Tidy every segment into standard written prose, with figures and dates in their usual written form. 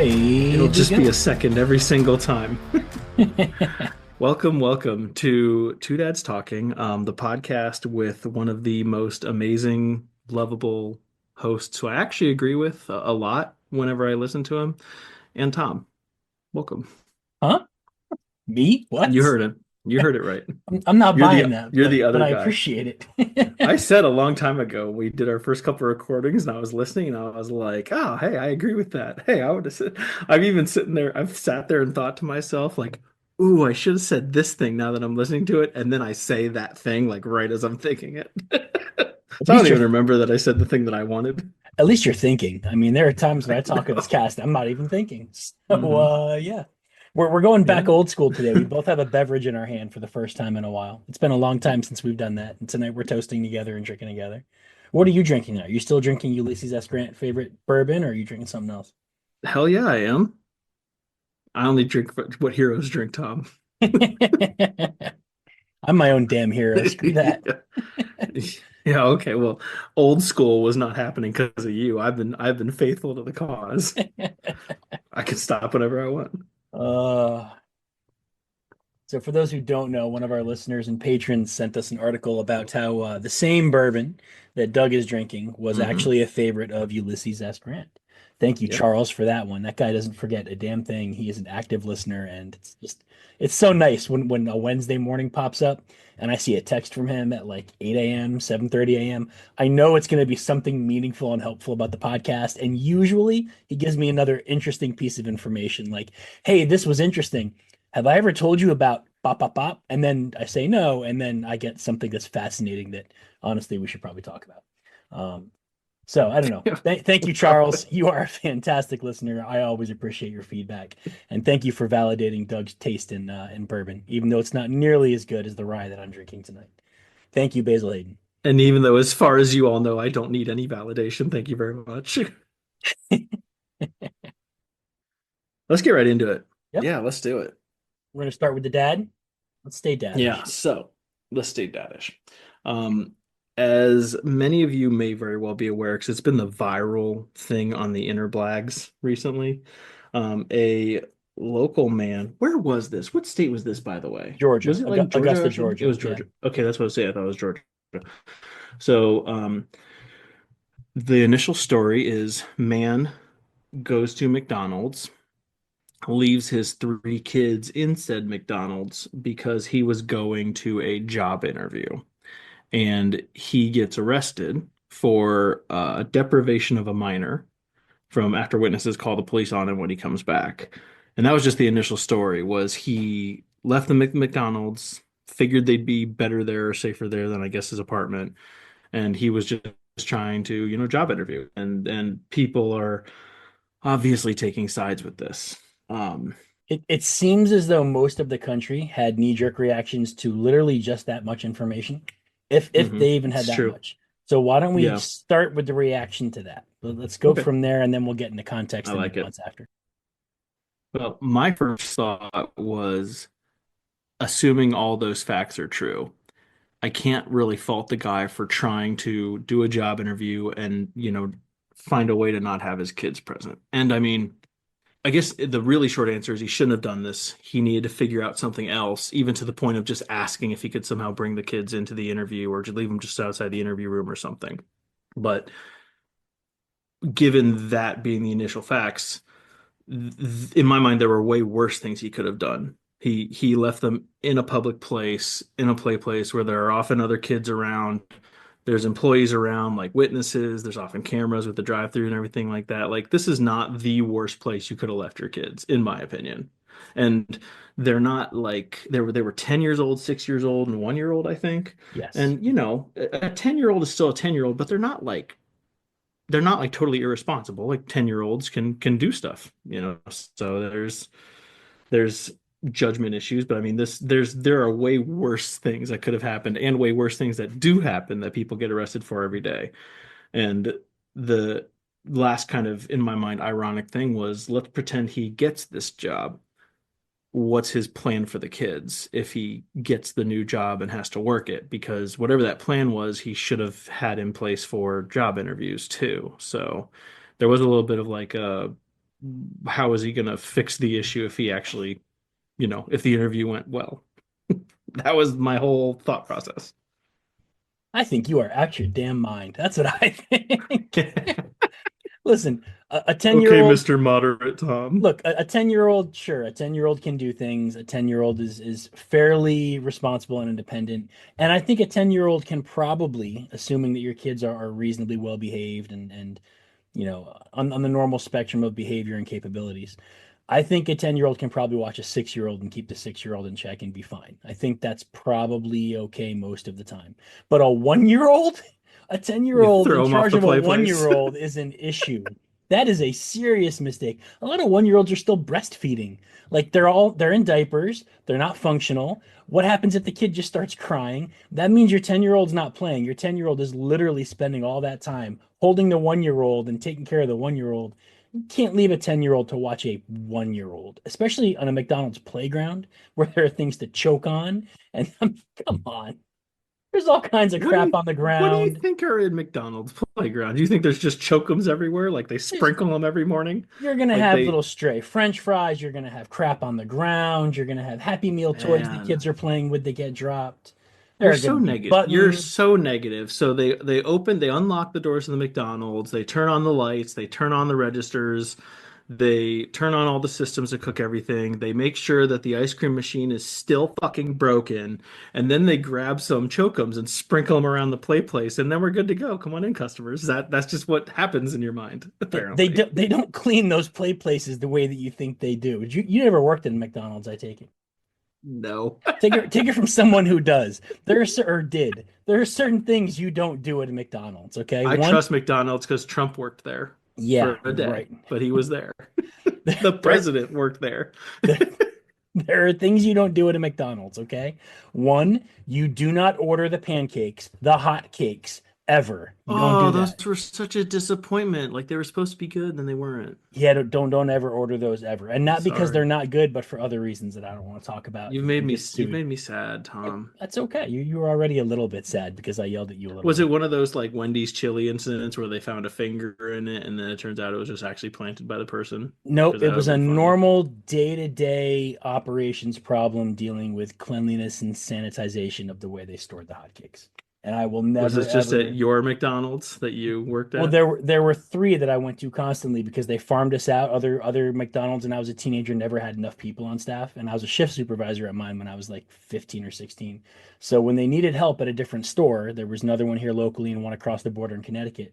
It'll Way to just be a go. second every single time. Welcome to Two Dads Talking, the podcast with one of the most amazing, lovable hosts who I actually agree with a lot whenever I listen to him, and Tom. Welcome. Huh? Me? What? You heard it. You heard it right. I'm not You're buying the that, you're but the but other I guy. appreciate it. I said a long time ago we did our first couple of recordings and I was listening and I was like, oh, hey, I agree with that. Hey, I would have said I've even sitting there, I've sat there and thought to myself, like, ooh, I should have said this thing now that I'm listening to it, and then I say that thing like right as I'm thinking it. At So I don't least you're even remember that I said the thing that I wanted. at least you're thinking. I mean, there are times when I I talk in this know. cast, I'm not even thinking. So Hmm. yeah. We're going back Yeah. old school today. We both have a beverage in our hand for the first time in a while. It's been a long time since we've done that. And tonight we're toasting together and drinking together. What are you drinking now? Are you still drinking Ulysses S. Grant favorite bourbon, or are you drinking something else? Hell yeah, I am. I only drink what heroes drink, Tom. I'm my own damn hero. Screw that. Yeah. Yeah, okay. Well, old school was not happening because of you. I've been faithful to the cause. I can stop whenever I want. Uh, so for those who don't know, one of our listeners and patrons sent us an article about how the same bourbon that Doug is drinking was Hmm. actually a favorite of Ulysses S. Grant. Thank you, Yep. Charles, for that one. That guy doesn't forget a damn thing. He is an active listener, and it's so nice when a Wednesday morning pops up and I see a text from him at like 8 a.m., 7:30 a.m. I know it's going to be something meaningful and helpful about the podcast, and usually he gives me another interesting piece of information like, "Hey, this was interesting. Have I ever told you about bop bop bop?" And then I say no, and then I get something that's fascinating that honestly we should probably talk about. So I don't know. Yeah. Thank you, Charles. You are a fantastic listener. I always appreciate your feedback, and thank you for validating Doug's taste in bourbon, even though it's not nearly as good as the rye that I'm drinking tonight. Thank you, Basil Hayden. And even though, as far as you all know, I don't need any validation, thank you very much. Let's get right into it. Yep, Yeah, let's do it. we're gonna start with the dad. Let's stay Yeah, dadish. so let's stay dadish. Um, as many of you may very well be aware, because it's been the viral thing on the inner blags recently, a local man, where was this? What state was this, by the way? Georgia, Was it like Georgia Augusta, or something? It Georgia. was Yeah, Georgia. Okay, that's what I was saying. I thought it was Georgia. So, the initial story is man goes to McDonald's, leaves his three kids in said McDonald's because he was going to a job interview. And he gets arrested for deprivation of a minor from after witnesses call the police on him when he comes back. And that was just the initial story was he left the McDonald's, figured they'd be better there or safer there than I guess his apartment, and he was just trying to, job interview. And people are obviously taking sides with this. Um, it seems as though most of the country had knee-jerk reactions to literally just that much information, if they even had it's that true. much. So why don't we Yeah. start with the reaction to that? Let's go Okay. from there, and then we'll get into I context and like it. nuance after. Well, my first thought was assuming all those facts are true. I can't really fault the guy for trying to do a job interview and, find a way to not have his kids present. And I mean, I guess the really short answer is he shouldn't have done this. He needed to figure out something else, even to the point of just asking if he could somehow bring the kids into the interview or to leave them just outside the interview room or something. But given that being the initial facts, in my mind, there were way worse things he could have done. He left them in a public place, in a play place where there are often other kids around. There's employees around, like witnesses. There's often cameras with the drive-through and everything like that. Like this is not the worst place you could have left your kids, in my opinion. And they're not like they were 10 years old, 6 years old, and 1 year old, I think. Yes. And a 10-year-old is still a 10-year-old, but they're not like totally irresponsible. Like 10-year-olds can do stuff. So there's judgment issues, but I mean there are way worse things that could have happened and way worse things that do happen that people get arrested for every day. And the last kind of, in my mind, ironic thing was let's pretend he gets this job. What's his plan for the kids if he gets the new job and has to work it? Because whatever that plan was, he should have had in place for job interviews too. So there was a little bit of like a how is he going to fix the issue if he actually, if the interview went well? That was my whole thought process. I think you are out your damn mind. That's what I think. Listen, a 10-year Okay, old Mr. Moderate Tom. look, a 10-year-old, sure, a 10-year-old can do things. A 10-year-old is fairly responsible and independent. And I think a 10-year-old can probably, assuming that your kids are reasonably well behaved and on the normal spectrum of behavior and capabilities, I think a 10-year-old can probably watch a 6-year-old and keep the 6-year-old in check and be fine. I think that's probably okay most of the time. But a 1-year-old, a You 10-year-old in throw him off charge the of a play place. 1-year-old is an issue. That is a serious mistake. A lot of 1-year-olds are still breastfeeding. Like they're in diapers, they're not functional. What happens if the kid just starts crying? That means your 10-year-old's not playing. Your 10-year-old is literally spending all that time holding the 1-year-old and taking care of the 1-year-old. You can't leave a 10-year-old to watch a 1-year-old, especially on a McDonald's playground where there are things to choke on. And come on, there's all kinds of What do crap you on the what do you ground. think are in McDonald's playground? Do you think there's just chokums everywhere? Like they There's sprinkle them every morning? You're gonna Like have they, little stray French fries. You're gonna have crap on the ground. You're gonna have Happy Meal toys the man, kids are playing with that get dropped. There you're are gonna so be negative. You're buttons. so negative. So they unlock the doors of the McDonald's, they turn on the lights, they turn on the registers, they turn on all the systems to cook everything. They make sure that the ice cream machine is still fucking broken, and then they grab some chokums and sprinkle them around the play place, and then we're good to go. Come on in, customers. That's just what happens in your mind, apparently. They don't clean those play places the way that you think they do. You never worked in McDonald's, I take it. No. Take it from someone who does. Or did. There are certain things you don't do at a McDonald's. Okay, I one, trust McDonald's because Trump worked there yeah, for a day, right. but he was there. The There, president worked there. there, there are things you don't do at a McDonald's, okay? One, you do not order the pancakes, the hot cakes, ever. You don't Oh, do those that. were such a disappointment. Like they were supposed to be good, then they weren't. Yeah, don't ever order those ever. And not because they're Sorry. not good, but for other reasons that I don't want to talk about and get You've sued. made me sad, Yep, Tom. that's okay. You were already a little bit sad because I yelled at you a little Was it bit. one of those like Wendy's chili incidents where they found a finger in it and then it turns out it was just actually planted by the person? Nope, Because it that would was have a been funny. normal day-to-day operations problem dealing with cleanliness and sanitization of the way they stored the hotcakes. And I will Was never this just at ever. your McDonald's that you worked Well, at? there were three that I went to constantly because they farmed us out. Other McDonald's, and I was a teenager, never had enough people on staff, and I was a shift supervisor at mine when I was like 15 or 16. So when they needed help at a different store, there was another one here locally and one across the border in Connecticut.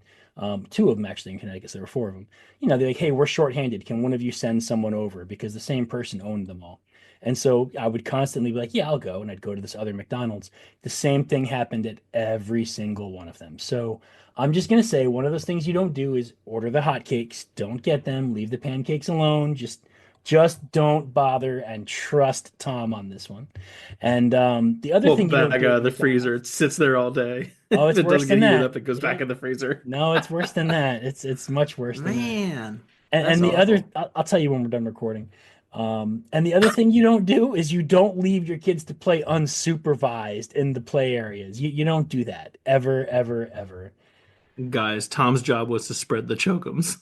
Two of them actually in Connecticut, so there were four of them. They're like, "Hey, we're shorthanded. Can one of you send someone over?" Because the same person owned them all. And so I would constantly be like, "Yeah, I'll go," and I'd go to this other McDonald's. The same thing happened at every single one of them. So I'm just gonna say one of those things you don't do is order the hotcakes. Don't get them. Leave the pancakes alone. Just don't bother and trust Tom on this one. And the other Well, thing you don't back do out at of the McDonald's. freezer. It sits there all day. Oh, If it's it worse doesn't get than heated that. up, it goes back Yep. in the freezer. No, it's worse than that. It's much worse than that. Man, And that's the other, awful. I'll tell you when we're done recording. And the other thing you don't do is you don't leave your kids to play unsupervised in the play areas. You don't do that ever, ever, ever. Guys, Tom's job was to spread the chokums.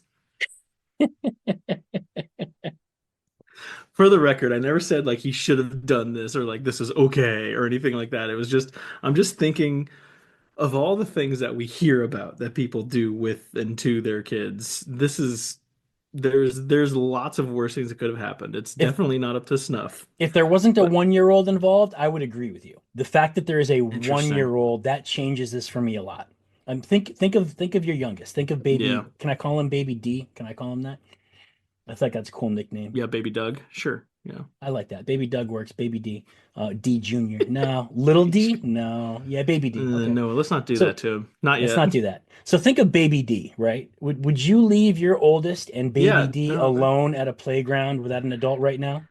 For the record, I never said like he should have done this or like this is okay or anything like that. It was just I'm just thinking of all the things that we hear about that people do with and to their kids. This is there's lots of worse things that could have happened. It's If definitely not up to snuff, if there wasn't a but 1-year-old involved, I would agree with you. The fact that there is a one interesting. year old that changes this for me a lot. Think of your youngest. Think of Yeah. baby. Can I call him Baby D? Can I call him that? I think that's a cool nickname. Yeah, baby Doug. Sure. Yeah. I like that. Baby Doug works. Baby D. D Junior. No. Little D? No. Yeah, Baby D. Okay. No, let's not do So that to him. Not let's yet. not do that. So think of Baby D, right? Would you leave your oldest and Baby Yeah, D no. alone at a playground without an adult right now?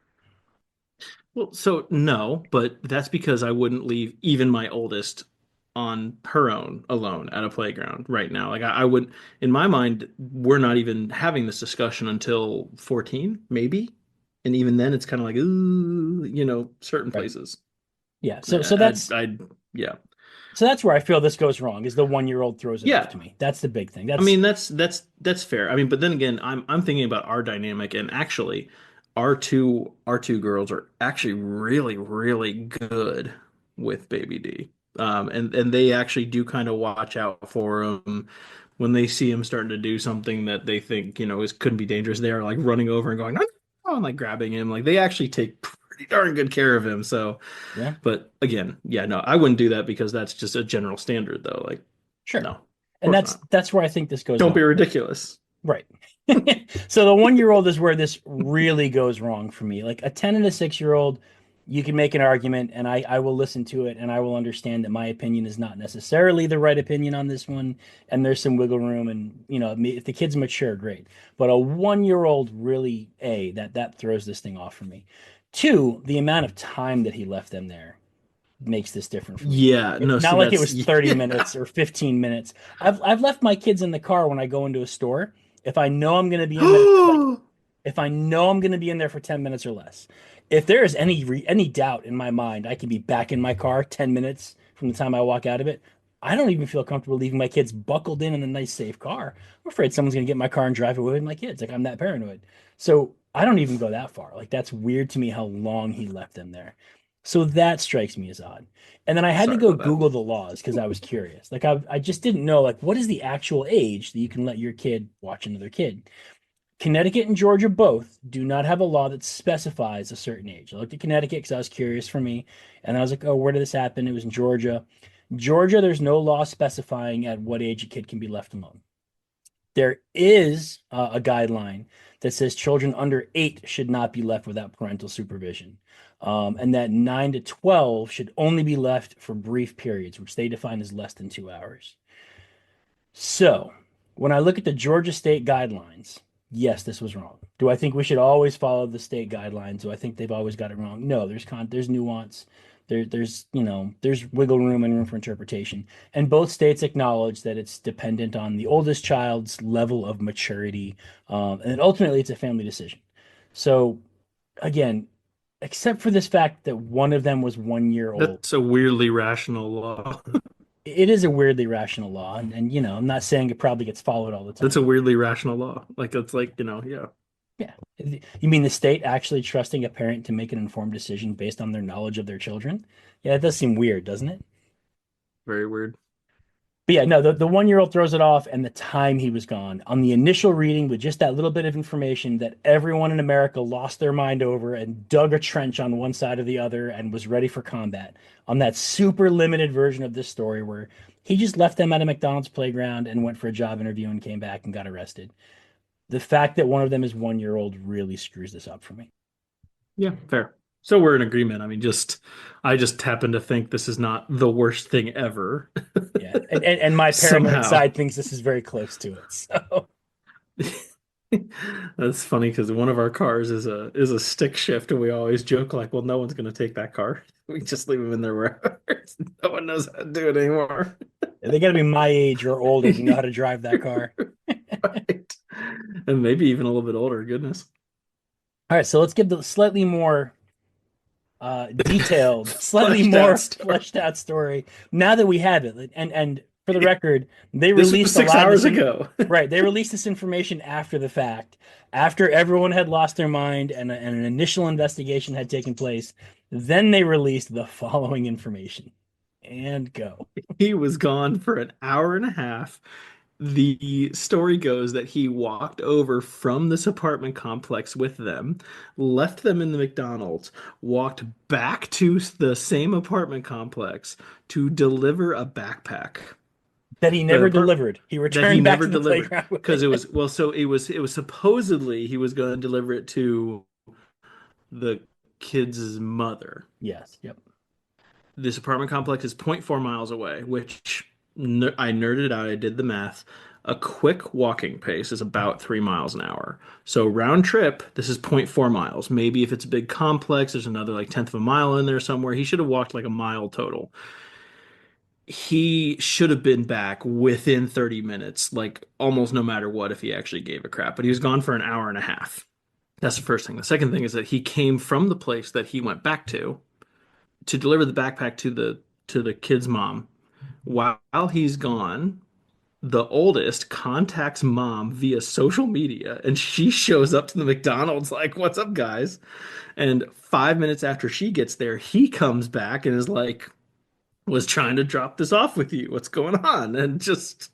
Well, so no, but that's because I wouldn't leave even my oldest on her own alone at a playground right now. Like I would, in my mind, we're not even having this discussion until 14, maybe. And even then, it's kind of like, ooh, certain Right. places. Yeah. So Yeah, that's yeah. So that's where I feel this goes wrong, is the 1 year old throws it off Yeah. to me. That's the big thing. I mean, that's fair. I mean, but then again, I'm thinking about our dynamic, and actually, our two girls are actually really really good with Baby D, and they actually do kind of watch out for him when they see him starting to do something that they think is could be dangerous. They are like running over and going, "No, no," and like grabbing him. Like they actually take pretty darn good care of him. So, Yeah, but again, yeah, no, I wouldn't do that because that's just a general standard, though. Like, sure. no, of And course that's not. that's where I think this goes Don't be wrong. ridiculous. Right. So the 1 year old is where this really goes wrong for me. Like a 10 and a 6 year old, you can make an argument and I will listen to it and I will understand that my opinion is not necessarily the right opinion on this one. And there's some wiggle room and if the kid's mature, great. But a 1 year old really, that throws this thing off for me. Two, the amount of time that he left them there makes this different for me. Yeah, It's no, not see, like it that's was 30 yeah. minutes or 15 minutes. I've left my kids in the car when I go into a store. If I know I'm going to be in there for like if I know I'm going to be in there for 10 minutes or less. If there is any doubt in my mind I can be back in my car 10 minutes from the time I walk out of it, I don't even feel comfortable leaving my kids buckled in a nice safe car. I'm afraid someone's going to get in my car and drive away with my kids. Like I'm that paranoid. So I don't even go that far. Like that's weird to me how long he left them there. So that strikes me as odd. And then I had to Sorry go about that. Google the laws because I was curious. Like I just didn't know like what is the actual age that you can let your kid watch another kid. Connecticut and Georgia both do not have a law that specifies a certain age. I looked at Connecticut because I was curious for me, and I was like, oh, where did this happen? It was in Georgia. Georgia, there's no law specifying at what age a kid can be left alone. There is a guideline that says children under 8 should not be left without parental supervision. And that 9 to 12 should only be left for brief periods, which they define as less than 2 hours. So, when I look at the Georgia state guidelines, yes, this was wrong. Do I think we should always follow the state guidelines? Do I think they've always got it wrong? No, there's nuance. There's wiggle room and room for interpretation. And both states acknowledge that it's dependent on the oldest child's level of maturity, and ultimately it's a family decision. So, again, except for this fact that one of them was 1 year old, That's a weirdly rational law. it is a weirdly rational law, and I'm not saying it probably gets followed all the That's time. a weirdly rational law. Like it's like, yeah, Yeah. You mean the state actually trusting a parent to make an informed decision based on their knowledge of their children? Yeah, it does seem weird, doesn't it? very weird. But yeah, no, the 1 year old throws it off and the time he was gone. On the initial reading, with just that little bit of information that everyone in America lost their mind over and dug a trench on one side or the other and was ready for combat. On that super limited version of this story where he just left them at a McDonald's playground and went for a job interview and came back and got arrested. The fact that one of them is 1 year old really screws this up for me. Yeah, fair. So we're in agreement. I mean, I just happen to think this is not the worst thing ever. Yeah. And my paranoid Somehow. side thinks this is very close to it. So That's funny because one of our cars is a stick shift, and we always joke like, well, no one's gonna take that car. We just leave them in there wherever. No one knows how to do it anymore. they got to be my age or older to know how to drive that car. Right. And maybe even a little bit older, goodness. All right, so let's give the slightly more detailed, slightly Fleshed out more story. fleshed out story now that we have it. And for the record, they This was released a six lot of hours ago. right. They released this information after the fact, after everyone had lost their mind and an initial investigation had taken place. Then they released the following information. And go. He was gone for an hour and a half. The story goes that he walked over from this apartment complex with them, left them in the McDonald's, walked back to the same apartment complex to deliver a backpack. That he The never apart delivered. He that he returned back never to the delivered playground with because it. it was supposedly he was going to deliver it to the kid's mother. Yes. Yep. This apartment complex is zero point 0.4 miles away, which I nerded out. I did the math. A quick walking pace is about 3 miles an hour. So round trip, this is zero point 0.4 miles. Maybe if it's a big complex, there's another like tenth of a mile in there somewhere. He should have walked like a mile total. He should have been back within 30 minutes, like almost no matter what, if he actually gave a crap. But he was gone for an hour and a half. That's the first thing. The second thing is that he came from the place that he went back to deliver the backpack to the kid's mom While he's gone, the oldest contacts mom via social media, and she shows up to the McDonald's like, "What's up, guys?" And 5 minutes after she gets there, he comes back and is like, "Was trying to drop this off with you. What's going on?" And just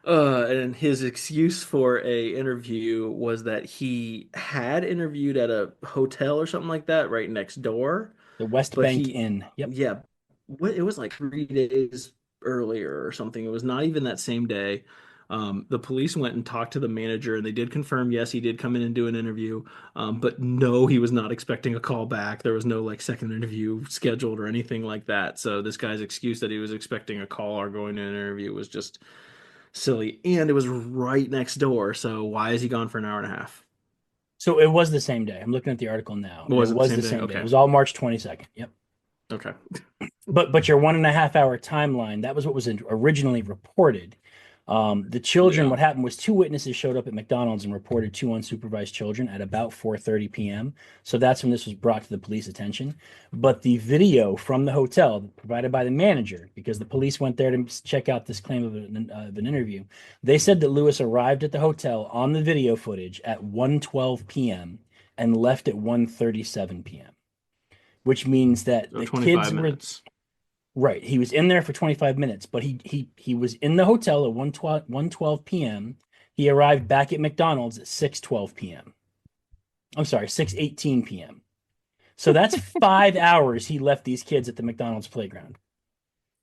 and his excuse for a interview was that he had interviewed at a hotel or something like that right next door, The West but Bank he, Inn. Yep. yeah, what it was like 3 days earlier or something. It was not even that same day. The police went and talked to the manager, and they did confirm, yes, he did come in and do an interview. But no, he was not expecting a call back. There was no like second interview scheduled or anything like that. So this guy's excuse that he was expecting a call or going to an interview was just silly. And it was right next door. So why is he gone for an hour and a half? So it was the same day. I'm looking at the article now, and it Was it the was same the day? same day. It Okay. was all March 22nd. Yep. Okay. But your 1.5 hour timeline, that was what was originally reported. The children, Yeah. what happened was two witnesses showed up at McDonald's and reported two unsupervised children at about 4:30 p.m. So that's when this was brought to the police attention. But the video from the hotel provided by the manager, because the police went there to check out this claim of an interview, they said that Lewis arrived at the hotel on the video footage at 1:12 p.m. and left at 1:37 p.m., which means that So the 25 kids were minutes. right. He was in there for 25 minutes, but he was in the hotel at 1:12 p.m. He arrived back at McDonald's at 6:12 p.m. I'm sorry, 6:18 p.m. So that's 5 hours he left these kids at the McDonald's playground.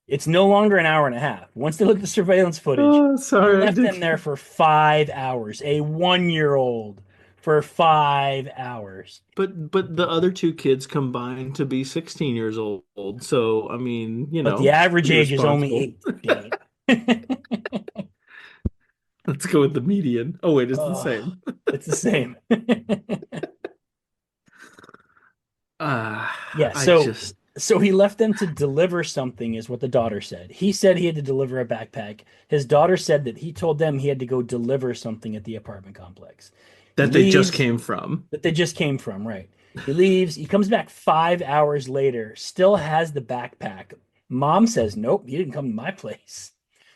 It's no longer an hour and a half. Once they look at the surveillance footage, Oh, he sorry, I left did. them there for 5 hours. A 1-year-old for 5 hours. But the other two kids combined to be 16 years old. So, I mean, But the average pretty age is only responsible. 8. Dang it. Let's go with the median. Oh, wait, it's the Oh, same. it's the same. Yeah, I so just he left them to deliver something, is what the daughter said. He said he had to deliver a backpack. His daughter said that he told them he had to go deliver something at the apartment complex. He that they just leaves, came from. that they just came from, right? He leaves, he comes back 5 hours later, still has the backpack. Mom says, "Nope, he didn't come to my place."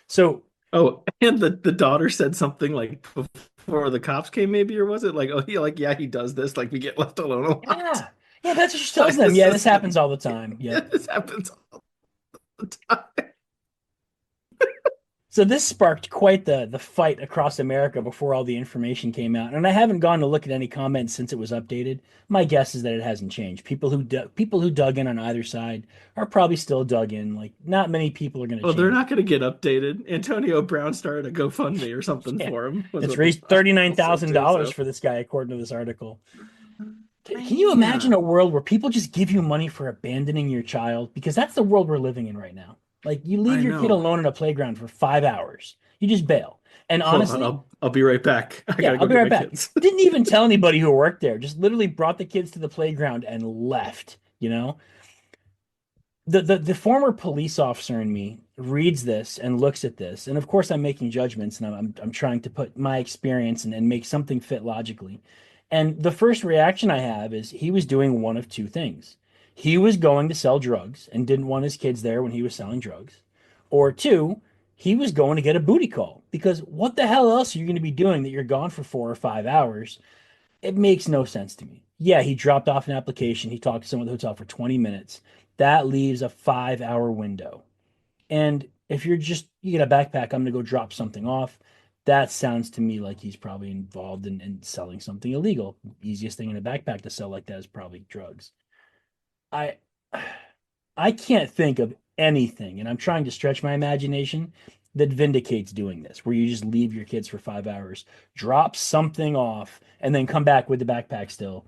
So, Oh, and the daughter said something like before the cops came, maybe, or was it like, oh, yeah, he does this. Like we get left alone a lot. yeah. Yeah, that's what she tells Like them. this Yeah, this is happens all the time. Yep. this happens all the time. So this sparked quite the fight across America before all the information came out, and I haven't gone to look at any comments since it was updated. My guess is that it hasn't changed. People who dug in on either side are probably still dug in. Like not many people are going to Well, they're change. not going to get updated. Antonio Brown started a GoFundMe or something Yeah, for him, was it's what the raised thirty nine file said thousand too. dollars So, for this guy, according to this article. Can you imagine a man, world where people just give you money for abandoning your child? Because that's the world we're living in right now. Like you leave I your kid know. alone in a playground for 5 hours, you just bail. And Hold on, honestly, I'll be right back. I yeah, gotta I'll go be get right my back. kids. Didn't even tell anybody who worked there. Just literally brought the kids to the playground and left, you know? The former police officer in me reads this and looks at this, and of course I'm making judgments and I'm trying to put my experience and make something fit logically. And the first reaction I have is he was doing one of two things. He was going to sell drugs and didn't want his kids there when he was selling drugs. Or two, he was going to get a booty call because what the hell else are you going to be doing that you're gone for 4 or 5 hours? It makes no sense to me. Yeah, he dropped off an application. He talked to someone at the hotel for 20 minutes. That leaves a 5 hour window. And if you get a backpack, I'm going to go drop something off. That sounds to me like he's probably involved in selling something illegal. Easiest thing in a backpack to sell like that is probably drugs. I I can't think of anything, and I'm trying to stretch my imagination that vindicates doing this, where you just leave your kids for 5 hours, drop something off, and then come back with the backpack still.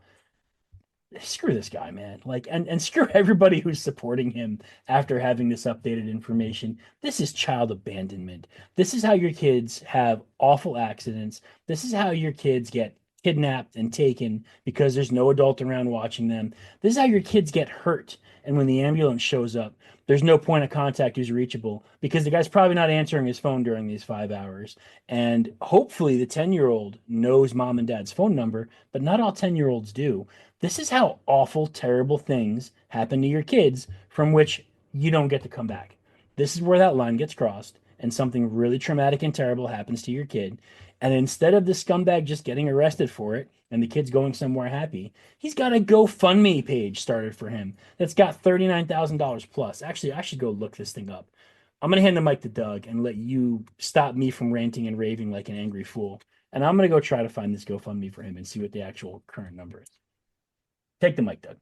Screw this guy, man. Like, and screw everybody who's supporting him after having this updated information. This is child abandonment. This is how your kids have awful accidents. This is how your kids get kidnapped and taken because there's no adult around watching them. This is how your kids get hurt. And when the ambulance shows up, there's no point of contact who's reachable because the guy's probably not answering his phone during these 5 hours. And hopefully the 10-year-old knows mom and dad's phone number, but not all 10-year-olds do. This is how awful, terrible things happen to your kids from which you don't get to come back. This is where that line gets crossed, and something really traumatic and terrible happens to your kid. And instead of the scumbag just getting arrested for it and the kid's going somewhere happy, he's got a GoFundMe page started for him that's got $39,000 plus. Actually, I should go look this thing up. I'm going to hand the mic to Doug and let you stop me from ranting and raving like an angry fool. And I'm going to go try to find this GoFundMe for him and see what the actual current number is. Take the mic, Doug.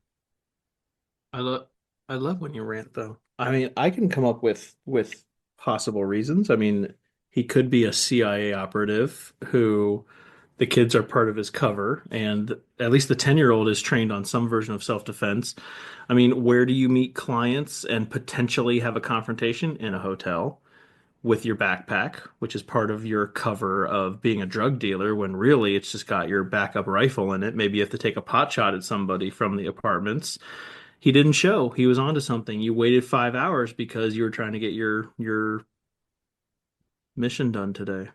I love I love when you rant though. I mean, I can come up with possible reasons. I mean, he could be a CIA operative who the kids are part of his cover, and at least the 10-year-old is trained on some version of self-defense. I mean, where do you meet clients and potentially have a confrontation? In a hotel with your backpack, which is part of your cover of being a drug dealer, when really it's just got your backup rifle in it. Maybe you have to take a pot shot at somebody from the apartments. He didn't show. He was onto something. You waited 5 hours because you were trying to get your mission done today.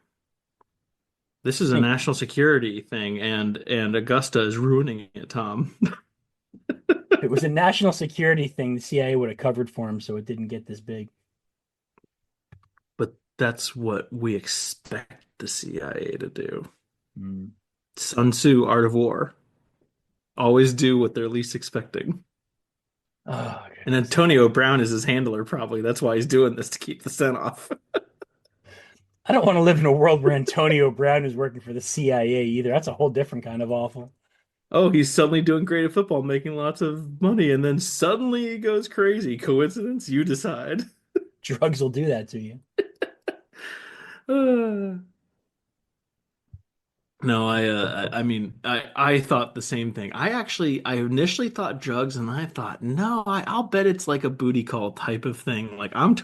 This is a Hey, national security thing, and Augusta is ruining it, Tom. if it was a national security thing, the CIA would have covered for him so it didn't get this big. But that's what we expect the CIA to do. Mm. Sun Tzu, Art of War. Always do what they're least expecting. Oh, And goodness. Antonio Brown is his handler, probably. That's why he's doing this to keep the scent off. I don't want to live in a world where Antonio Brown is working for the CIA either. That's a whole different kind of awful. Oh, he's suddenly doing great at football, making lots of money, and then suddenly he goes crazy. Coincidence? You decide. Drugs will do that to you. Uh, no, I mean, I thought the same thing. I initially thought drugs, and I thought, no, I'll bet it's like a booty call type of thing. Like, I'm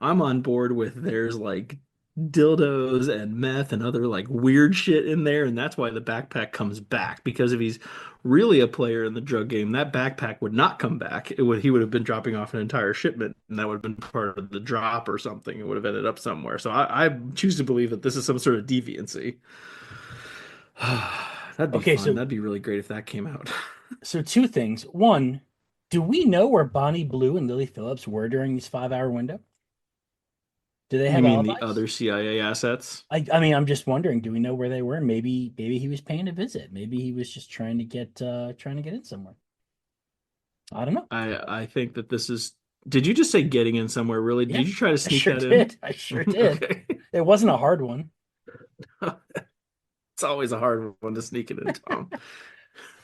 on board with there's like dildos and meth and other like weird shit in there, and that's why the backpack comes back. Because if he's really a player in the drug game, that backpack would not come back. He would have been dropping off an entire shipment, and that would have been part of the drop or something. It would have ended up somewhere. So I choose to believe that this is some sort of deviancy. That'd be Okay, fun. so That'd be really great if that came out. so two things. One, do we know where Bonnie Blue and Lily Phillips were during this 5 hour window? Do they You have mean the alibis? other CIA assets? I mean, I'm just wondering, do we know where they were? Maybe he was paying a visit. Maybe he was just trying to get in somewhere. I don't know. I think that this is. Did you just say getting in somewhere, really? Yeah, Did you try to I sneak sure that in? did. I sure did. Okay. It wasn't a hard one. It's always a hard one to sneak it in, Tom.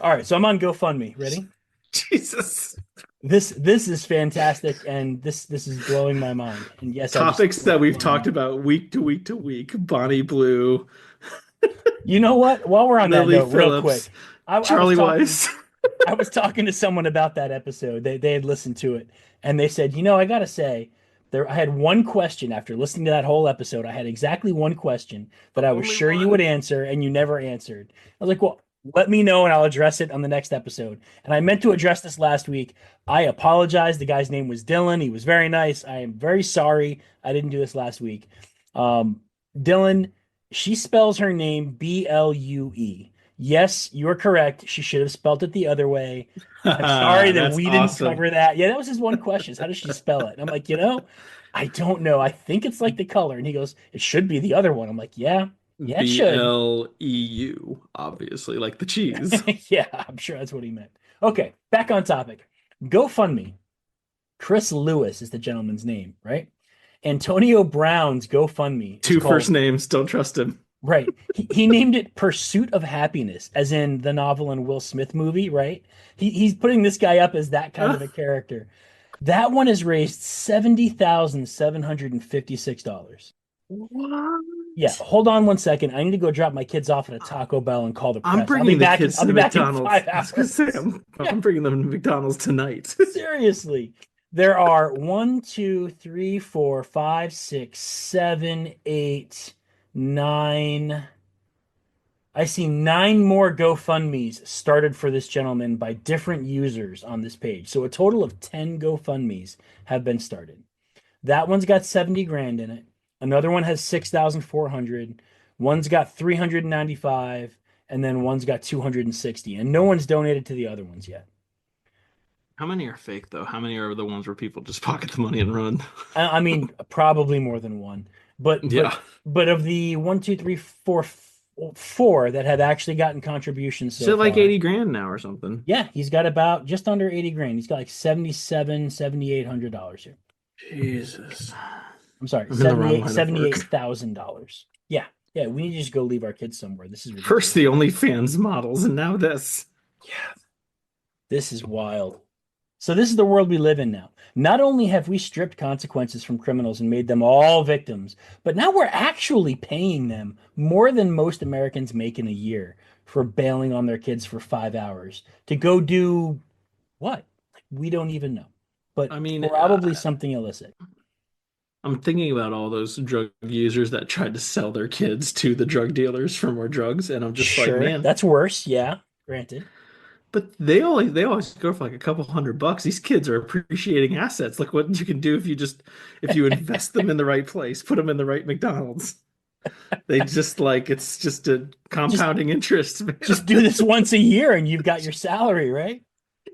All right, so I'm on GoFundMe. Ready? Jesus. This is fantastic, and this is blowing my mind. And yes, I just Topics that we've talked fund. about week to week to week. Bonnie Blue, You know what? While we're on that Lily note, real Phillips, quick, I was Charlie talking Weiss. I was talking to someone about that episode. They had listened to it, and they said, you know, I gotta say, I had one question after listening to that whole episode. I had exactly one question that I was Only sure you would one. answer, and you never answered. I was like, well, let me know, and I'll address it on the next episode. And I meant to address this last week. I apologize. The guy's name was Dylan. He was very nice. I am very sorry I didn't do this last week. Um, Dylan, she spells her name Blue. Yes, you're correct. She should have spelled it the other way. I'm sorry that That's we didn't awesome. cover that. Yeah, that was his one question. Is how does she spell it? And I'm like, I don't know. I think it's like the color. And he goes, it should be the other one. I'm like, yeah, it should. Bleu, obviously, like the cheese. Yeah, I'm sure that's what he meant. Okay, back on topic. GoFundMe. Chris Lewis is the gentleman's name, right? Antonio Brown's GoFundMe is Two first called, names, don't trust him. right. He named it Pursuit of Happiness, as in the novel and Will Smith movie, right? He's putting this guy up as that kind of a character. That one has raised $70,756. Yeah, What? hold on one second. I need to go drop my kids off at a Taco Bell and call the I'm press. bringing the kids I'll to be the back in McDonald's. five I was gonna say hours. Yeah, I'm bringing them to McDonald's tonight. seriously. There are one, two, three, four, five, six, seven, eight, nine. I see nine more GoFundMe's started for this gentleman by different users on this page. So a total of 10 GoFundMe's have been started. That one's got 70 grand in it. Another one has 6,400. One's got 395, and then one's got 260. And no one's donated to the other ones yet. How many are fake though? How many are the ones where people just pocket the money and run? I mean, probably more than one, but but Yeah. but of the one, two, three, four that have actually gotten contributions so Shit like far, 80 grand now or something. yeah, he's got about just under 80 grand. He's got like 7,800 here. Jesus. I'm sorry, I'm in the wrong 78 line of work. $78,000. Yeah, yeah, we need to just go leave our kids somewhere. This is First ridiculous. the OnlyFans models, and now this. Yeah, this is wild. So this is the world we live in now. Not only have we stripped consequences from criminals and made them all victims, but now we're actually paying them more than most Americans make in a year for bailing on their kids for 5 hours to go do what? Like, we don't even know. But I mean, probably something illicit. I'm thinking about all those drug users that tried to sell their kids to the drug dealers for more drugs, and I'm just like, Sure, man, that's worse. Yeah, granted. but they always go for like a couple $100. These kids are appreciating assets. Look what you can do if you invest them in the right place, put them in the right McDonald's. They just like it's just a Just compounding interest, man. just do this once a year and you've got your salary, right?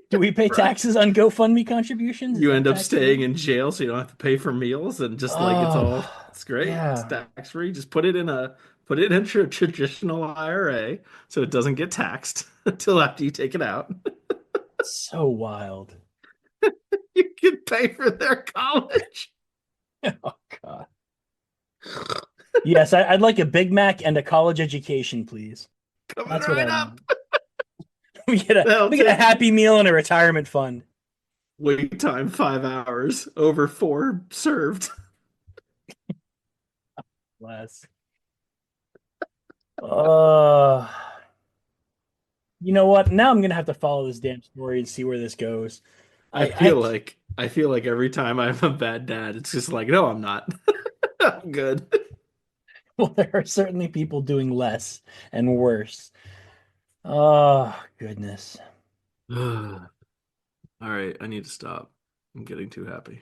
Do we pay Right. taxes on GoFundMe contributions? Is You that end up tax staying free? in jail so you don't have to pay for meals and just like Oh, it's great. It's yeah. tax free. Just put it into a traditional IRA so it doesn't get taxed until after you take it out. So wild. You can pay for their college. Oh God. Yes, I'd like a Big Mac and a college education, please. Coming That's what right I up. want. We get a That'll we get a take you Happy Meal and a retirement fund. wait time 5 hours over four served. Less. Uh, you know what? Now I'm gonna have to follow this damn story and see where this goes. I I feel like every time I'm a bad dad, it's just like, no, I'm not. I'm good. well, there are certainly people doing less and worse. Oh goodness. All right, I need to stop. I'm getting too happy.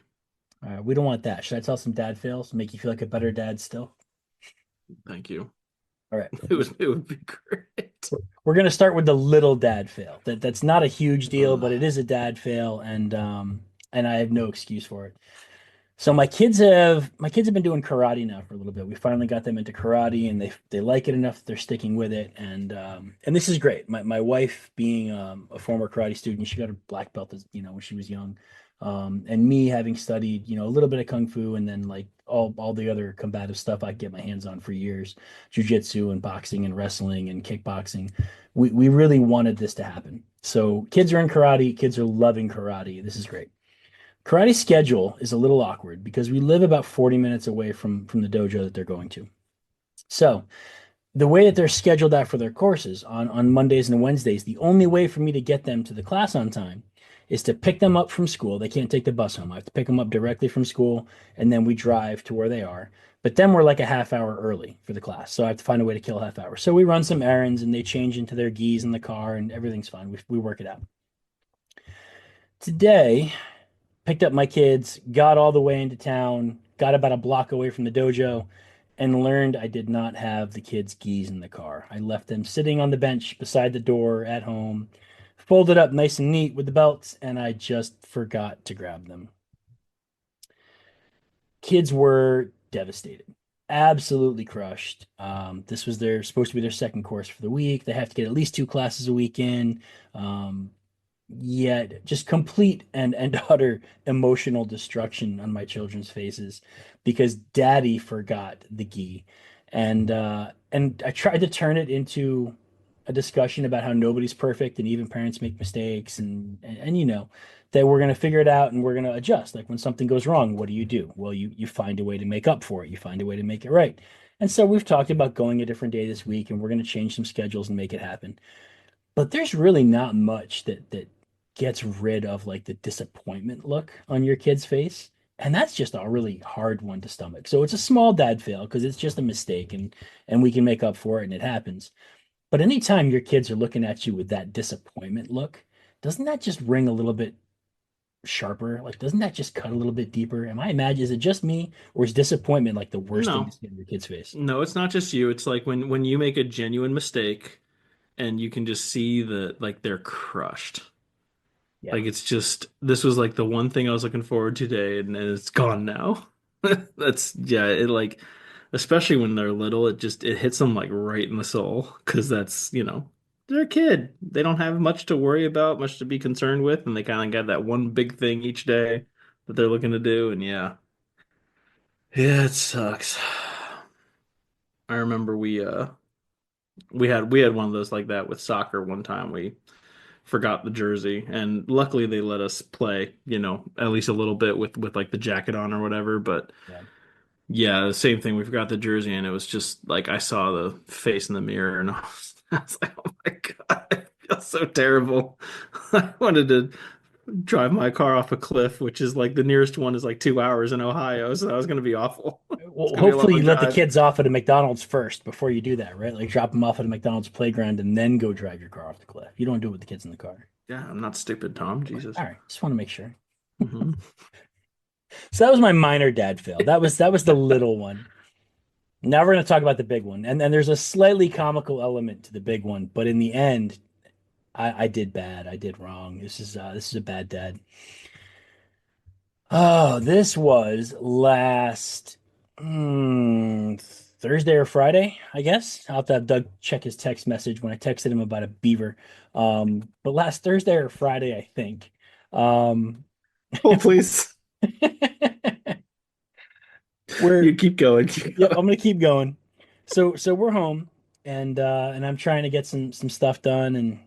We don't want that. Should I tell some dad fails? Make you feel like a better dad still? Thank you. All right. It would be great. We're gonna start with the little dad fail. That's not a huge deal, Ugh. but it is a dad fail, and I have no excuse for it. So my kids have been doing karate now for a little bit. We finally got them into karate, and they like it enough that they're sticking with it, and this is great. My wife being a former karate student, she got her black belt as when she was young, and me having studied a little bit of kung fu and then like all the other combative stuff I get my hands on for years, jujitsu and boxing and wrestling and kickboxing. We really wanted this to happen. So kids are in karate, kids are loving karate. This is great. Karate schedule is a little awkward because we live about 40 minutes away from the dojo that they're going to. So the way that they're scheduled out for their courses on Mondays and Wednesdays, the only way for me to get them to the class on time is to pick them up from school. They can't take the bus home. I have to pick them up directly from school, and then we drive to where they are. But then we're like a half hour early for the class. So I have to find a way to kill a half hour. So we run some errands and they change into their gis in the car and everything's fine. We work it out. Today, picked up my kids, got all the way into town, got about a block away from the dojo, and learned I did not have the kids' keys in the car. I left them sitting on the bench beside the door at home, folded up nice and neat with the belts, and I just forgot to grab them. Kids were devastated, absolutely crushed. This was their supposed to be their second course for the week. They have to get at least two classes a week in. Yet just complete and utter emotional destruction on my children's faces because daddy forgot the gi. And I tried to turn it into a discussion about how nobody's perfect and even parents make mistakes and that we're going to figure it out and we're going to adjust. Like when something goes wrong, what do? Well, you find a way to make up for it. You find a way to make it right. And so we've talked about going a different day this week and we're going to change some schedules and make it happen. But there's really not much that gets rid of like the disappointment look on your kid's face. And that's just a really hard one to stomach. So it's a small dad fail because it's just a mistake and we can make up for it and it happens. But anytime your kids are looking at you with that disappointment look, doesn't that just ring a little bit sharper? Like, doesn't that just cut a little bit deeper? Am I imagine is it just me or is disappointment like the worst thing to No. see on your kid's face? No, it's not just you. It's like when you make a genuine mistake and you can just see the like they're crushed. Yeah. Like it's just this was like the one thing I was looking forward to today, and it's gone now. That's yeah, it like especially when they're little, it hits them like right in the soul because that's, they're a kid. They don't have much to worry about, much to be concerned with, and they kind of got that one big thing each day that they're looking to do, and yeah. Yeah, it sucks. I remember we had one of those like that with soccer one time. We forgot the jersey, and luckily they let us play, at least a little bit with like the jacket on or whatever. But Yeah. yeah, the same thing. We forgot the jersey, and it was just like I saw the face in the mirror, and I was like, "Oh my God, I feel so terrible." I wanted to drive my car off a cliff, which is like the nearest one is like 2 hours in Ohio, so that was going to be awful. It's Well, going to be a hopefully long you let the drive. kids off at a McDonald's first before you do that, right? Like drop them off at a McDonald's playground and then go drive your car off the cliff. You don't do it with the kids in the car. Yeah, I'm not stupid, Tom. Okay. Jesus. All right. Just want to make sure. Hmm. So that was my minor dad fail. That was the little one. Now we're going to talk about the big one. And then there's a slightly comical element to the big one, but in the end, I did bad. I did wrong. This is a bad dad. Oh, this was last Thursday or Friday, I guess. I'll have to have Doug check his text message when I texted him about a beaver. But last Thursday or Friday, I think. Um, Oh, please. we're You keep going. Keep Yep, going. I'm gonna keep going. So we're home and I'm trying to get some stuff done and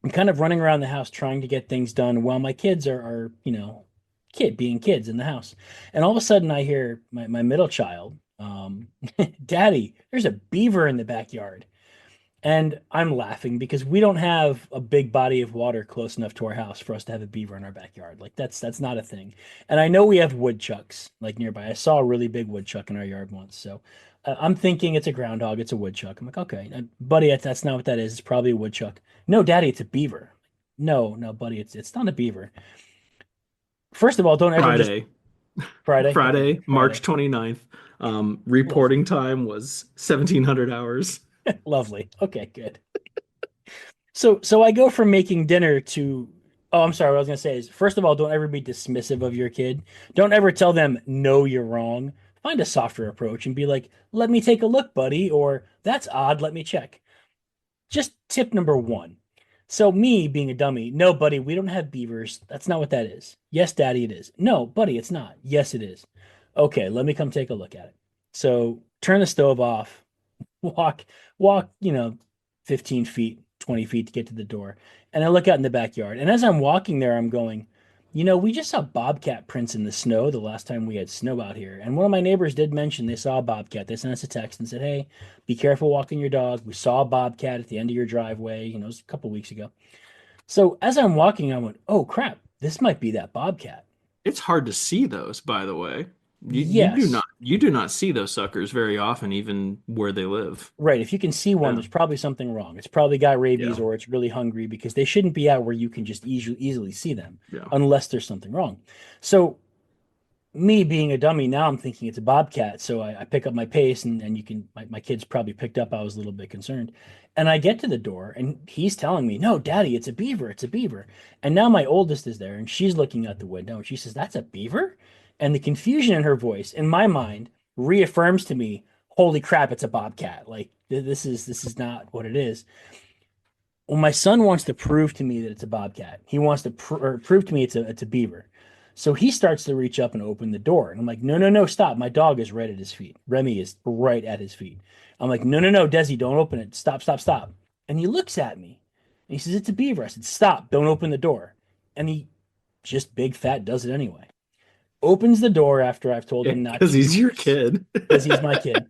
I'm kind of running around the house trying to get things done while my kids are being kids in the house. And all of a sudden I hear my middle child, Daddy, there's a beaver in the backyard. And I'm laughing because we don't have a big body of water close enough to our house for us to have a beaver in our backyard. Like that's not a thing. And I know we have woodchucks like nearby. I saw a really big woodchuck in our yard once. So I'm thinking it's a groundhog, it's a woodchuck. I'm like, okay, buddy, that's not what that is. It's probably a woodchuck. No, Daddy, it's a beaver. No, no, buddy, it's not a beaver. First of all, don't ever just Friday. Friday. Okay, Friday, March Friday. 29th. Lovely. Reporting time was 1700 hours. Lovely. Okay, good. So I go from making dinner to oh, I'm sorry. What I was gonna say is first of all, don't ever be dismissive of your kid. Don't ever tell them no, you're wrong. Find a softer approach and be like, let me take a look, buddy, or that's odd, let me check. Just tip number one. So me being a dummy, no, buddy, we don't have beavers. That's not what that is. Yes, daddy, it is. No, buddy, it's not. Yes, it is. Okay, let me come take a look at it. So turn the stove off, walk, walk, 15 feet, 20 feet to get to the door. And I look out in the backyard. And as I'm walking there, I'm going, we just saw bobcat prints in the snow the last time we had snow out here. And one of my neighbors did mention they saw a bobcat. They sent us a text and said, hey, be careful walking your dog. We saw a bobcat at the end of your driveway. It was a couple weeks ago. So as I'm walking, I went, oh crap, this might be that bobcat. It's hard to see those, by the way. Yes. You do not see those suckers very often, even where they live. Right. If you can see one, Yeah. there's probably something wrong. It's probably got rabies Yeah. or it's really hungry because they shouldn't be out where you can just easily see them Yeah. unless there's something wrong. So me being a dummy, now I'm thinking it's a bobcat. So I pick up my pace and my kids probably picked up. I was a little bit concerned. And I get to the door and he's telling me, no, daddy, it's a beaver. It's a beaver. And now my oldest is there and she's looking out the window and she says, that's a beaver? And the confusion in her voice, in my mind, reaffirms to me, holy crap, it's a bobcat. Like this is not what it is. Well, my son wants to prove to me that it's a bobcat. He wants to prove to me it's a beaver. So he starts to reach up and open the door. And I'm like, no, no, no, stop. My dog is right at his feet. Remy is right at his feet. I'm like, no, no, no, Desi, don't open it. Stop, stop, stop. And he looks at me and he says, it's a beaver. I said, stop, don't open the door. And he just big fat does it anyway. Opens the door after I've told him not Because to he's your kid. because he's my kid.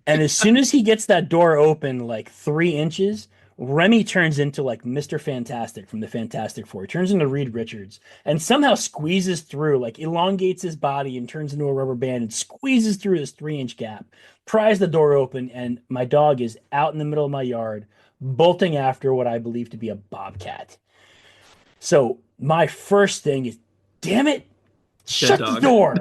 And as soon as he gets that door open like 3 inches, Remy turns into like Mr. Fantastic from the Fantastic Four. He turns into Reed Richards and somehow squeezes through, like elongates his body and turns into a rubber band and squeezes through this 3 inch gap, pries the door open, and my dog is out in the middle of my yard, bolting after what I believe to be a bobcat. So my first thing is, damn it, Dead shut the dog. door.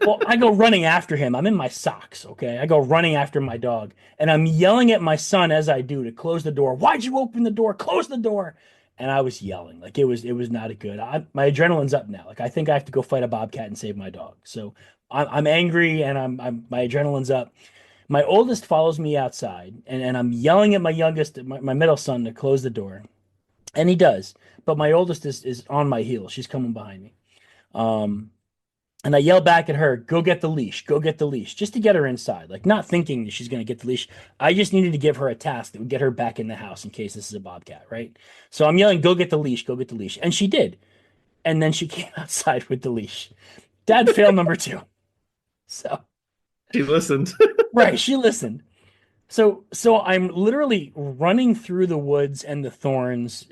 Well, I go running after him. I'm in my socks, okay? I go running after my dog, and I'm yelling at my son as I do to close the door. Why'd you open the door? Close the door. and I was yelling. Like it was not a good. My adrenaline's up now. Like I think I have to go fight a bobcat and save my dog. So I'm angry and I'm my adrenaline's up. My oldest follows me outside, and I'm yelling at my youngest, my middle son, to close the door, and he does. But my oldest is on my heels. She's coming behind me. Um, and I yell back at her, go get the leash, go get the leash, just to get her inside. Like, not thinking that she's going to get the leash. I just needed to give her a task that would get her back in the house in case this is a bobcat, right? So I'm yelling, go get the leash, go get the leash. And she did. And then she came outside with the leash. Dad fail number two. So, She listened. right, she listened. So I'm literally running through the woods and the thorns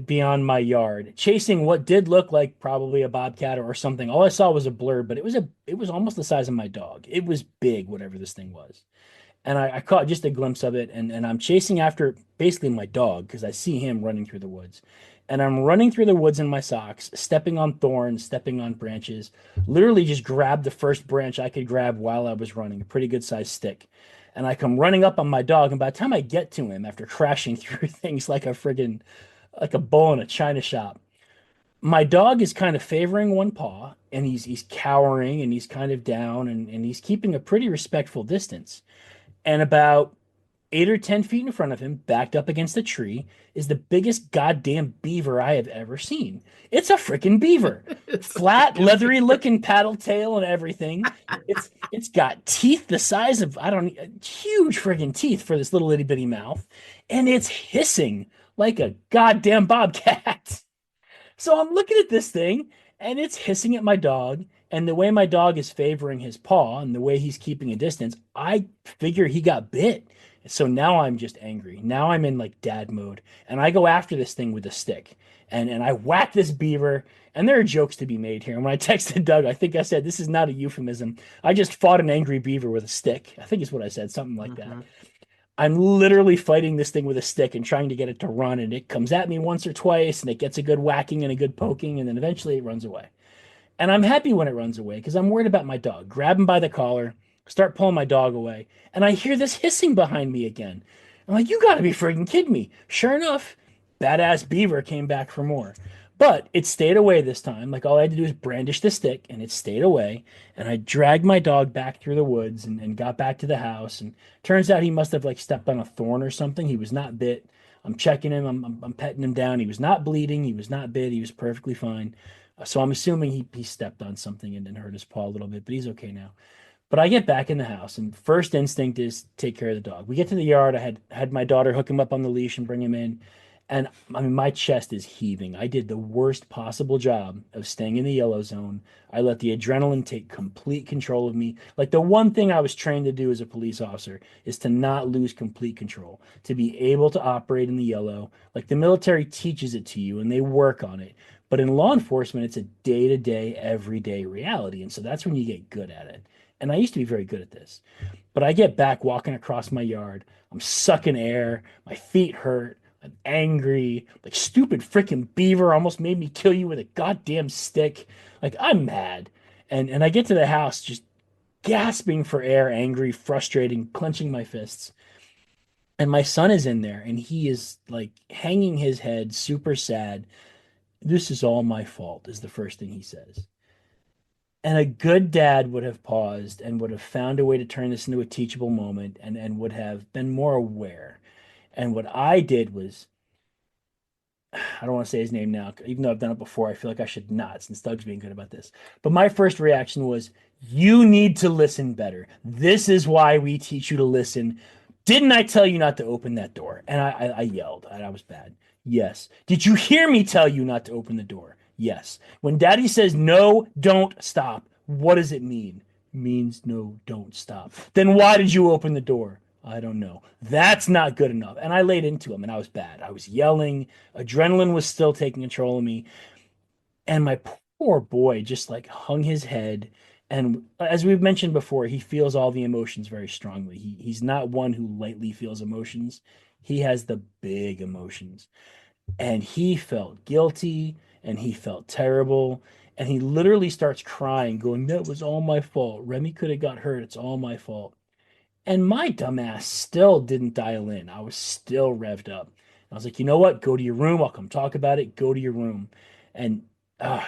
beyond my yard, chasing what did look like probably a bobcat or something. All I saw was a blur, but it was almost the size of my dog. It was big, whatever this thing was. And I caught just a glimpse of it, and I'm chasing after basically my dog because I see him running through the woods. And I'm running through the woods in my socks, stepping on thorns, stepping on branches, literally just grabbed the first branch I could grab while I was running, a pretty good sized stick. And I come running up on my dog, and by the time I get to him, after crashing through things like a friggin' like a bull in a china shop, my dog is kind of favoring one paw, and he's cowering, and he's kind of down, and he's keeping a pretty respectful distance. And about 8 or 10 feet in front of him, backed up against a tree, is the biggest goddamn beaver I have ever seen. It's a freaking beaver. It's a Flat, freaking leathery beaver. looking paddle tail and everything. It's got teeth the size of, I don't huge friggin' teeth for this little itty bitty mouth. And it's hissing like a goddamn bobcat. So I'm looking at this thing and it's hissing at my dog. And the way my dog is favoring his paw and the way he's keeping a distance, I figure he got bit. So now I'm just angry. Now I'm in like dad mode. And I go after this thing with a stick. And I whack this beaver. And there are jokes to be made here. And when I texted Doug, I think I said, this is not a euphemism. I just fought an angry beaver with a stick. I think is what I said, something like that. Mhm. I'm literally fighting this thing with a stick and trying to get it to run, and it comes at me once or twice, and it gets a good whacking and a good poking, and then eventually it runs away. And I'm happy when it runs away because I'm worried about my dog. Grab him by the collar, start pulling my dog away, and I hear this hissing behind me again. I'm like, you gotta be freaking kidding me. Sure enough, badass beaver came back for more. But it stayed away this time. Like all I had to do was brandish the stick and it stayed away. And I dragged my dog back through the woods and got back to the house. And turns out he must have like stepped on a thorn or something. He was not bit. I'm checking him. I'm petting him down. He was not bleeding. He was not bit. He was perfectly fine. So I'm assuming he stepped on something and then hurt his paw a little bit, but he's okay now. But I get back in the house, and first instinct is take care of the dog. We get to the yard. I had my daughter hook him up on the leash and bring him in, and I mean my chest is heaving. I did the worst possible job of staying in the yellow zone. I let the adrenaline take complete control of me. Like the one thing I was trained to do as a police officer is to not lose complete control, to be able to operate in the yellow. Like the military teaches it to you, and they work on it. But in law enforcement, it's a day-to-day, everyday reality, and so that's when you get good at it. And I used to be very good at this. But I get back walking across my yard. I'm sucking air. My feet hurt. I'm angry. Like, stupid freaking beaver almost made me kill you with a goddamn stick. Like, I'm mad. And I get to the house just gasping for air, angry, frustrating, clenching my fists. And my son is in there and he is like hanging his head, super sad. This is all my fault, is the first thing he says. And a good dad would have paused and would have found a way to turn this into a teachable moment and would have been more aware. And what I did was, I don't want to say his name now, even though I've done it before. I feel like I should not, since Doug's being good about this. But my first reaction was, you need to listen better. This is why we teach you to listen. Didn't I tell you not to open that door? And I yelled. I was bad. Yes. Did you hear me tell you not to open the door? Yes. When daddy says no, don't stop, what does it mean? It means no, don't stop. Then why did you open the door? I don't know. That's not good enough. And I laid into him and I was bad. I was yelling. Adrenaline was still taking control of me. And my poor boy just like hung his head. And as we've mentioned before, he feels all the emotions very strongly. He's not one who lightly feels emotions. He has the big emotions. And he felt guilty and he felt terrible. And he literally starts crying, going, that was all my fault. Remy could have got hurt. It's all my fault. And my dumbass still didn't dial in. I was still revved up. I was like, you know what? Go to your room. I'll come talk about it. Go to your room. And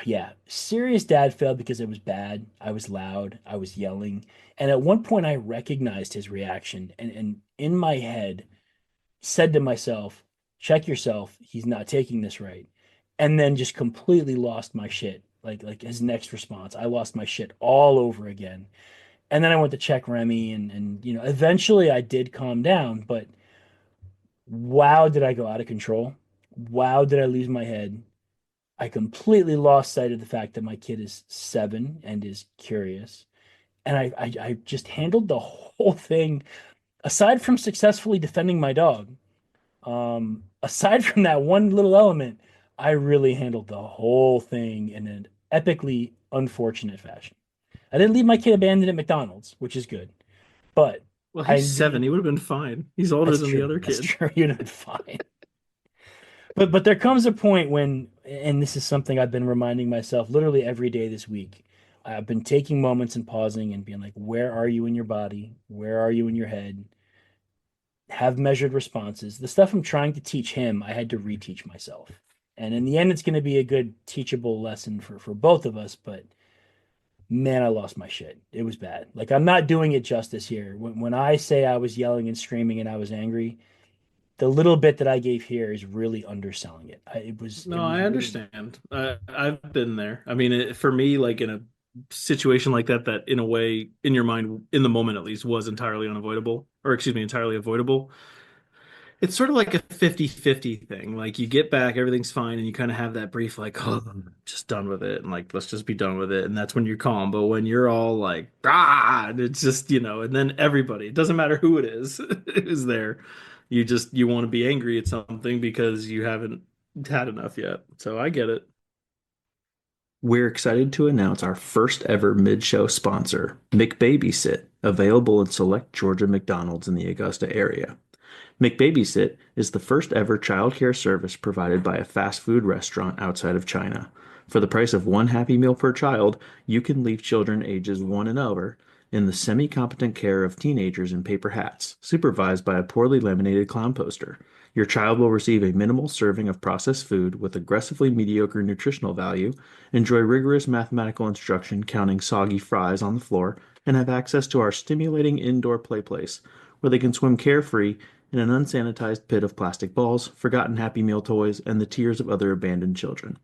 yeah, serious dad failed because it was bad. I was loud. I was yelling. And at one point, I recognized his reaction, and in my head, said to myself, check yourself. He's not taking this right. And then just completely lost my shit. Like his next response, I lost my shit all over again. And then I went to check Remy, and eventually I did calm down, but wow, did I go out of control? Wow, did I lose my head? I completely lost sight of the fact that my kid is 7 and is curious. And I just handled the whole thing, aside from successfully defending my dog. Aside from that one little element, I really handled the whole thing in an epically unfortunate fashion. I didn't leave my kid abandoned at McDonald's, which is good, but Well, I he's 7. He would have been fine. He's older that's than the true. other That's kid. true. You'd have been fine. But there comes a point when, and this is something I've been reminding myself literally every day this week. I've been taking moments and pausing and being like, where are you in your body? Where are you in your head? Have measured responses. The stuff I'm trying to teach him, I had to reteach myself. And in the end, it's going to be a good teachable lesson for both of us. But man, I lost my shit. It was bad. Like, I'm not doing it justice here. When I say I was yelling and screaming and I was angry, the little bit that I gave here is really underselling it. It No, was I really understand. I've been there. I mean, for me, like in a situation like that, that in a way, in your mind, in the moment at least, was entirely unavoidable, or excuse me, entirely avoidable. It's sort of like a 50-50 thing. Like you get back, everything's fine, and you kind of have that brief, like, oh, I'm just done with it. And like, let's just be done with it. And that's when you're calm. But when you're all like, and it's just, and then everybody, it doesn't matter who it is, is there. You want to be angry at something because you haven't had enough yet. So I get it. We're excited to announce our first ever mid-show sponsor, McBabysit, available in select Georgia McDonald's in the Augusta area. McBabysit is the first ever childcare service provided by a fast food restaurant outside of China. For the price of one Happy Meal per child, you can leave children ages 1 and over in the semi-competent care of teenagers in paper hats, supervised by a poorly laminated clown poster. Your child will receive a minimal serving of processed food with aggressively mediocre nutritional value, enjoy rigorous mathematical instruction counting soggy fries on the floor, and have access to our stimulating indoor play place, where they can swim carefree in an unsanitized pit of plastic balls, forgotten Happy Meal toys, and the tears of other abandoned children.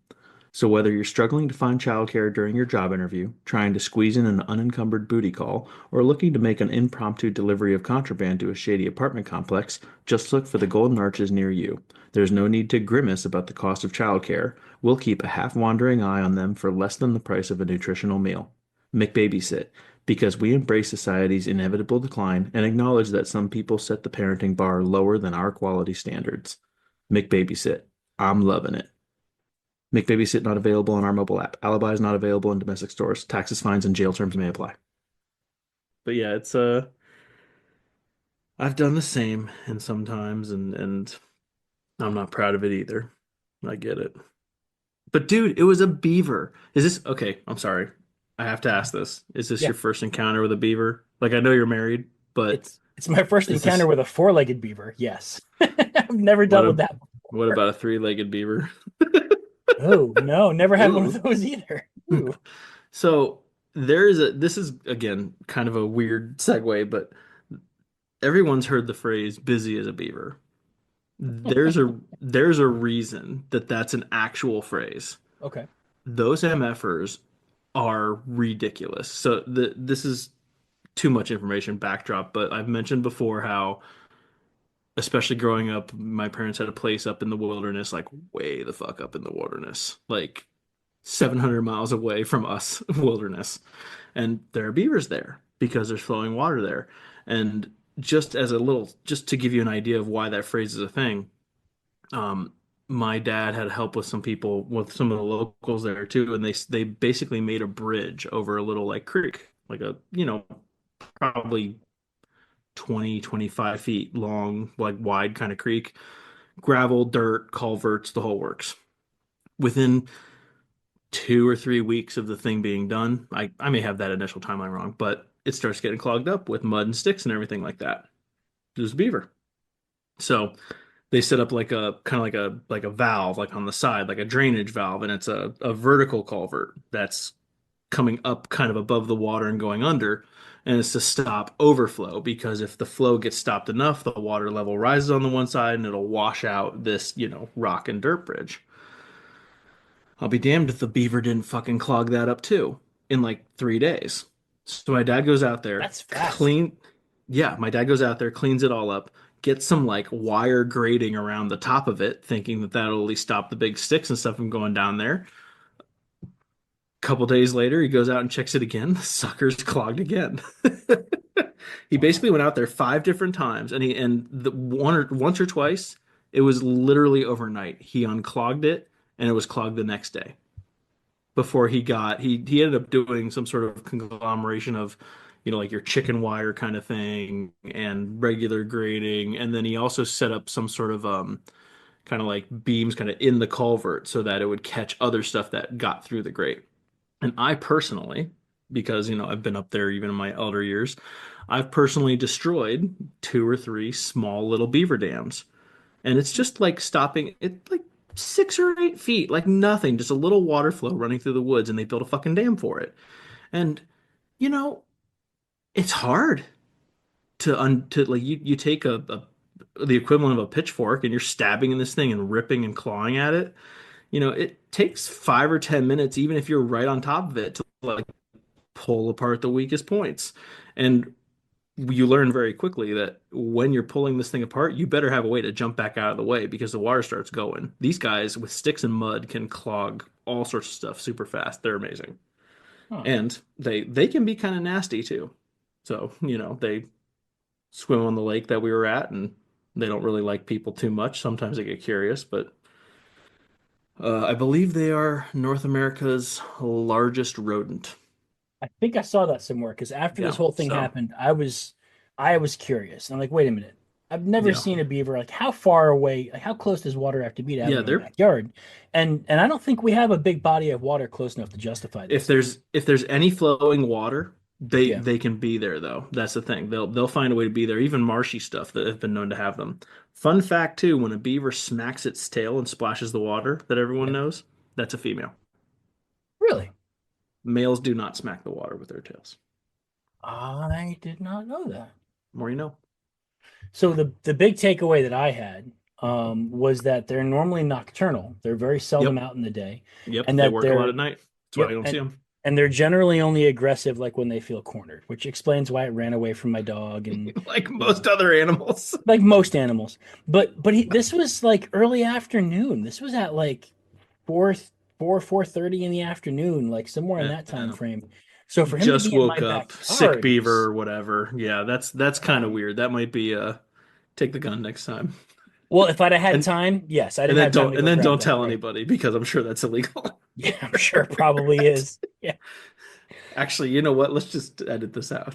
So whether you're struggling to find childcare during your job interview, trying to squeeze in an unencumbered booty call, or looking to make an impromptu delivery of contraband to a shady apartment complex, just look for the golden arches near you. There's no need to grimace about the cost of childcare. We'll keep a half-wandering eye on them for less than the price of a nutritional meal. McBabysit, because we embrace society's inevitable decline and acknowledge that some people set the parenting bar lower than our quality standards. McBabysit. I'm loving it. McBabysit not available on our mobile app. Alibi is not available in domestic stores. Taxes, fines, and jail terms may apply. But yeah, it's I've done the same and sometimes and I'm not proud of it either. I get it. But dude, it was a beaver. Is this okay? I'm sorry. I have to ask this. Is this yeah. your first encounter with a beaver? Like I know you're married, but It's my first is encounter this with a four-legged beaver. Yes, I've never what dealt a with that what before. about a three-legged beaver? Oh no, never had one Ooh. of those either. Ooh. So this is again kind of a weird segue, but everyone's heard the phrase busy as a beaver. There's a reason that that's an actual phrase. Okay. Those MFers are ridiculous. So this is too much information backdrop, but I've mentioned before how, especially growing up, my parents had a place up in the wilderness, like way the fuck up in the wilderness, like 700 miles away from us, wilderness. And there are beavers there because there's flowing water there. And just to give you an idea of why that phrase is a thing, um, my dad had help with some people, with some of the locals there too, and they basically made a bridge over a little like creek, like a probably 20-25 feet long, like wide kind of creek, gravel, dirt, culverts, the whole works. Within 2 or 3 weeks of the thing being done, I may have that initial timeline wrong, but it starts getting clogged up with mud and sticks and everything like that. There's a beaver. So they set up like a kind of like a valve like on the side, like a drainage valve, and it's a vertical culvert that's coming up kind of above the water and going under, and it's to stop overflow because if the flow gets stopped enough, the water level rises on the one side and it'll wash out this, rock and dirt bridge. I'll be damned if the beaver didn't fucking clog that up too in like 3 days. So my dad goes out there, That's fast. clean. Yeah, my dad goes out there, cleans it all up, gets some like wire grating around the top of it, thinking that that'll at least stop the big sticks and stuff from going down there. Couple days later, he goes out and checks it again. The sucker's clogged again. He Wow. basically went out there 5 different times, and once or twice, it was literally overnight. He unclogged it, and it was clogged the next day. Before he ended up doing some sort of conglomeration of, like your chicken wire kind of thing and regular grading, and then he also set up some sort of kind of like beams kind of in the culvert so that it would catch other stuff that got through the grate. And I personally, because I've been up there even in my elder years, I've personally destroyed 2 or 3 small little beaver dams. And it's just like stopping it like 6 or 8 feet, like nothing, just a little water flow running through the woods, and they built a fucking dam for it. And you know, it's hard to like you take the equivalent of a pitchfork and you're stabbing in this thing and ripping and clawing at it. It takes 5 or 10 minutes, even if you're right on top of it, to like pull apart the weakest points. And you learn very quickly that when you're pulling this thing apart, you better have a way to jump back out of the way because the water starts going. These guys with sticks and mud can clog all sorts of stuff super fast. They're amazing. Huh. And they can be kind of nasty too. So, they swim on the lake that we were at, and they don't really like people too much. Sometimes they get curious, but I believe they are North America's largest rodent. I think I saw that somewhere because after this Yeah. whole thing So, happened, I was curious. I'm like, wait a minute. I've never yeah. seen a beaver. Like, how far away? Like, how close does water have to be to have Yeah, them in my they're backyard? And I don't think we have a big body of water close enough to justify if this. there's any flowing water, they Yeah. they can be there though. That's the thing. They'll find a way to be there, even marshy stuff that have been known to have them. Fun fact too, when a beaver smacks its tail and splashes the water that everyone Yeah. knows, that's a female. Really? Males do not smack the water with their tails. I did not know that. More you know. So the big takeaway that I had was that they're normally nocturnal. They're very seldom Yep. out in the day, Yep. and They that work a lot they're at night. That's why I yep, don't see them. and they're generally only aggressive like when they feel cornered, which explains why it ran away from my dog and Like you know most other animals. like most animals. This was like early afternoon. This was at like 4 4:30 in the afternoon, like somewhere in that time Yeah. frame. So for him to Just be in my woke up, sick backyard beaver was or whatever. Yeah, that's kind of um, weird. That might be take the gun next time. well, if I'd have had And time, yes, I and didn't then have time don't to and go then grab don't that tell part. anybody because I'm sure that's illegal. Yeah, I'm sure it probably is. Yeah. Actually, you know what? Let's just edit this out.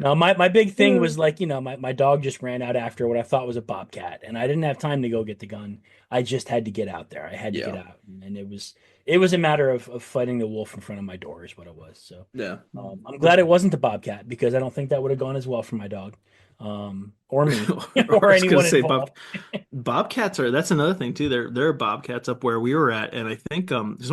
No, my big thing was like, my dog just ran out after what I thought was a bobcat, and I didn't have time to go get the gun. I just had to get out there. I had to get Yeah. out, and it was a matter of fighting the wolf in front of my door is what it was. So Yeah. I'm glad it wasn't a bobcat because I don't think that would have gone as well for my dog, or me, I or was gonna anyone say involved. bobcats are that's another thing too. There are bobcats up where we were at, and I think because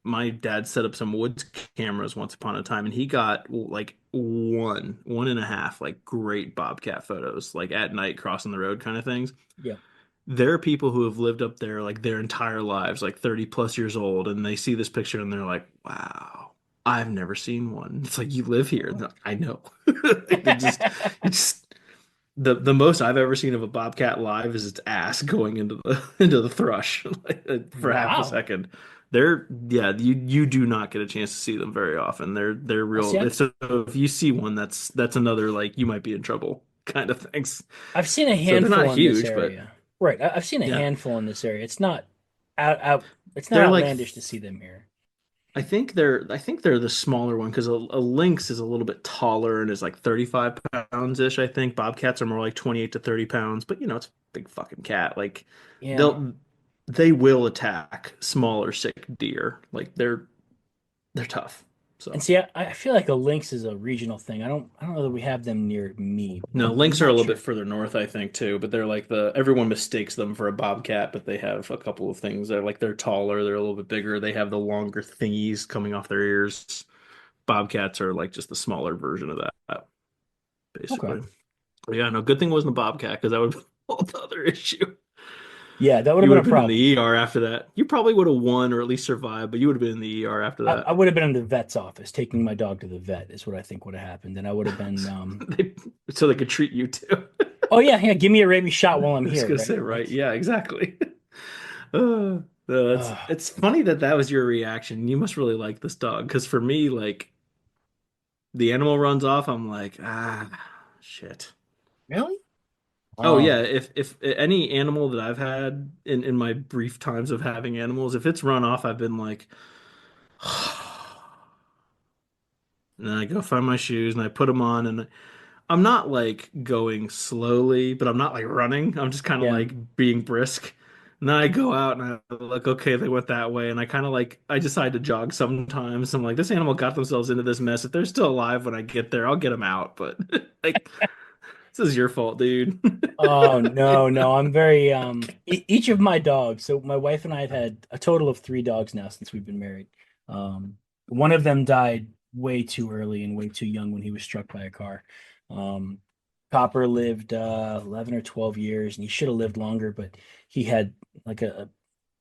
my dad set up some woods cameras once upon a time, and he got like one and a half like great bobcat photos, like at night crossing the road kind of things. Yeah. There are people who have lived up there like their entire lives, like 30 plus years old, and they see this picture and they're like, wow, I've never seen one. It's like you live here. And they're like, I know. It's the most I've ever seen of a bobcat live is its ass going into the into the thrush like, for half a Wow. second. Yeah, you do not get a chance to see them very often. They're See, real. So if you see one, that's another like you might be in trouble kind of things. I've seen a So they're not handful in this huge, but area. Right. I've seen a yeah, handful in this area. It's not it's not they're like outlandish to see them here. I think they're the smaller one because a lynx is a little bit taller and is like 35 pounds ish. I think bobcats are more like 28 to 30 pounds, but it's a big fucking cat. Like Yeah. they'll they will attack smaller sick deer. Like they're tough. And So see, I feel like a lynx is a regional thing. I don't know that we have them near me, but no, I'm lynx are a not little bit sure. further north, I think, too. But they're like everyone mistakes them for a bobcat, but they have a couple of things. They're taller, they're a little bit bigger. They have the longer thingies coming off their ears. Bobcats are like just the smaller version of that, Okay. basically. But yeah, no, good thing it wasn't a bobcat because that would be a whole other issue. Yeah, that would have You been would a have been in the problem. ER after that. You probably would have won or at least survived, but you would have been in the ER after I that. would have been in the vet's office taking my dog to the vet is what I think would have happened. And I would have been, They, so they could treat you too. oh yeah, yeah, give me a rabies shot while I'm I was here, gonna right? say, right? Like, Yeah, exactly. No, that's uh, it's funny that that was your reaction. You must really like this dog, because for me, like the animal runs off, I'm like, shit. really? Oh Oh, yeah, if any animal that I've had in my brief times of having animals, if it's run off, I've been like, and then I go find my shoes and I put them on, and I'm not like going slowly, but I'm not like running. I'm just kind of yeah. like being brisk. And then I go out and I look, okay, they went that way. And I kind of like, I decide to jog sometimes. I'm like, this animal got themselves into this mess. If they're still alive when I get there, I'll get them out. But like, this is your fault, dude. Oh no, no, I'm very each of my dogs. So my wife and I have had a total of three dogs now since we've been married. One of them died way too early and way too young when he was struck by a car. Um, Copper lived 11 or 12 years and he should have lived longer, but he had like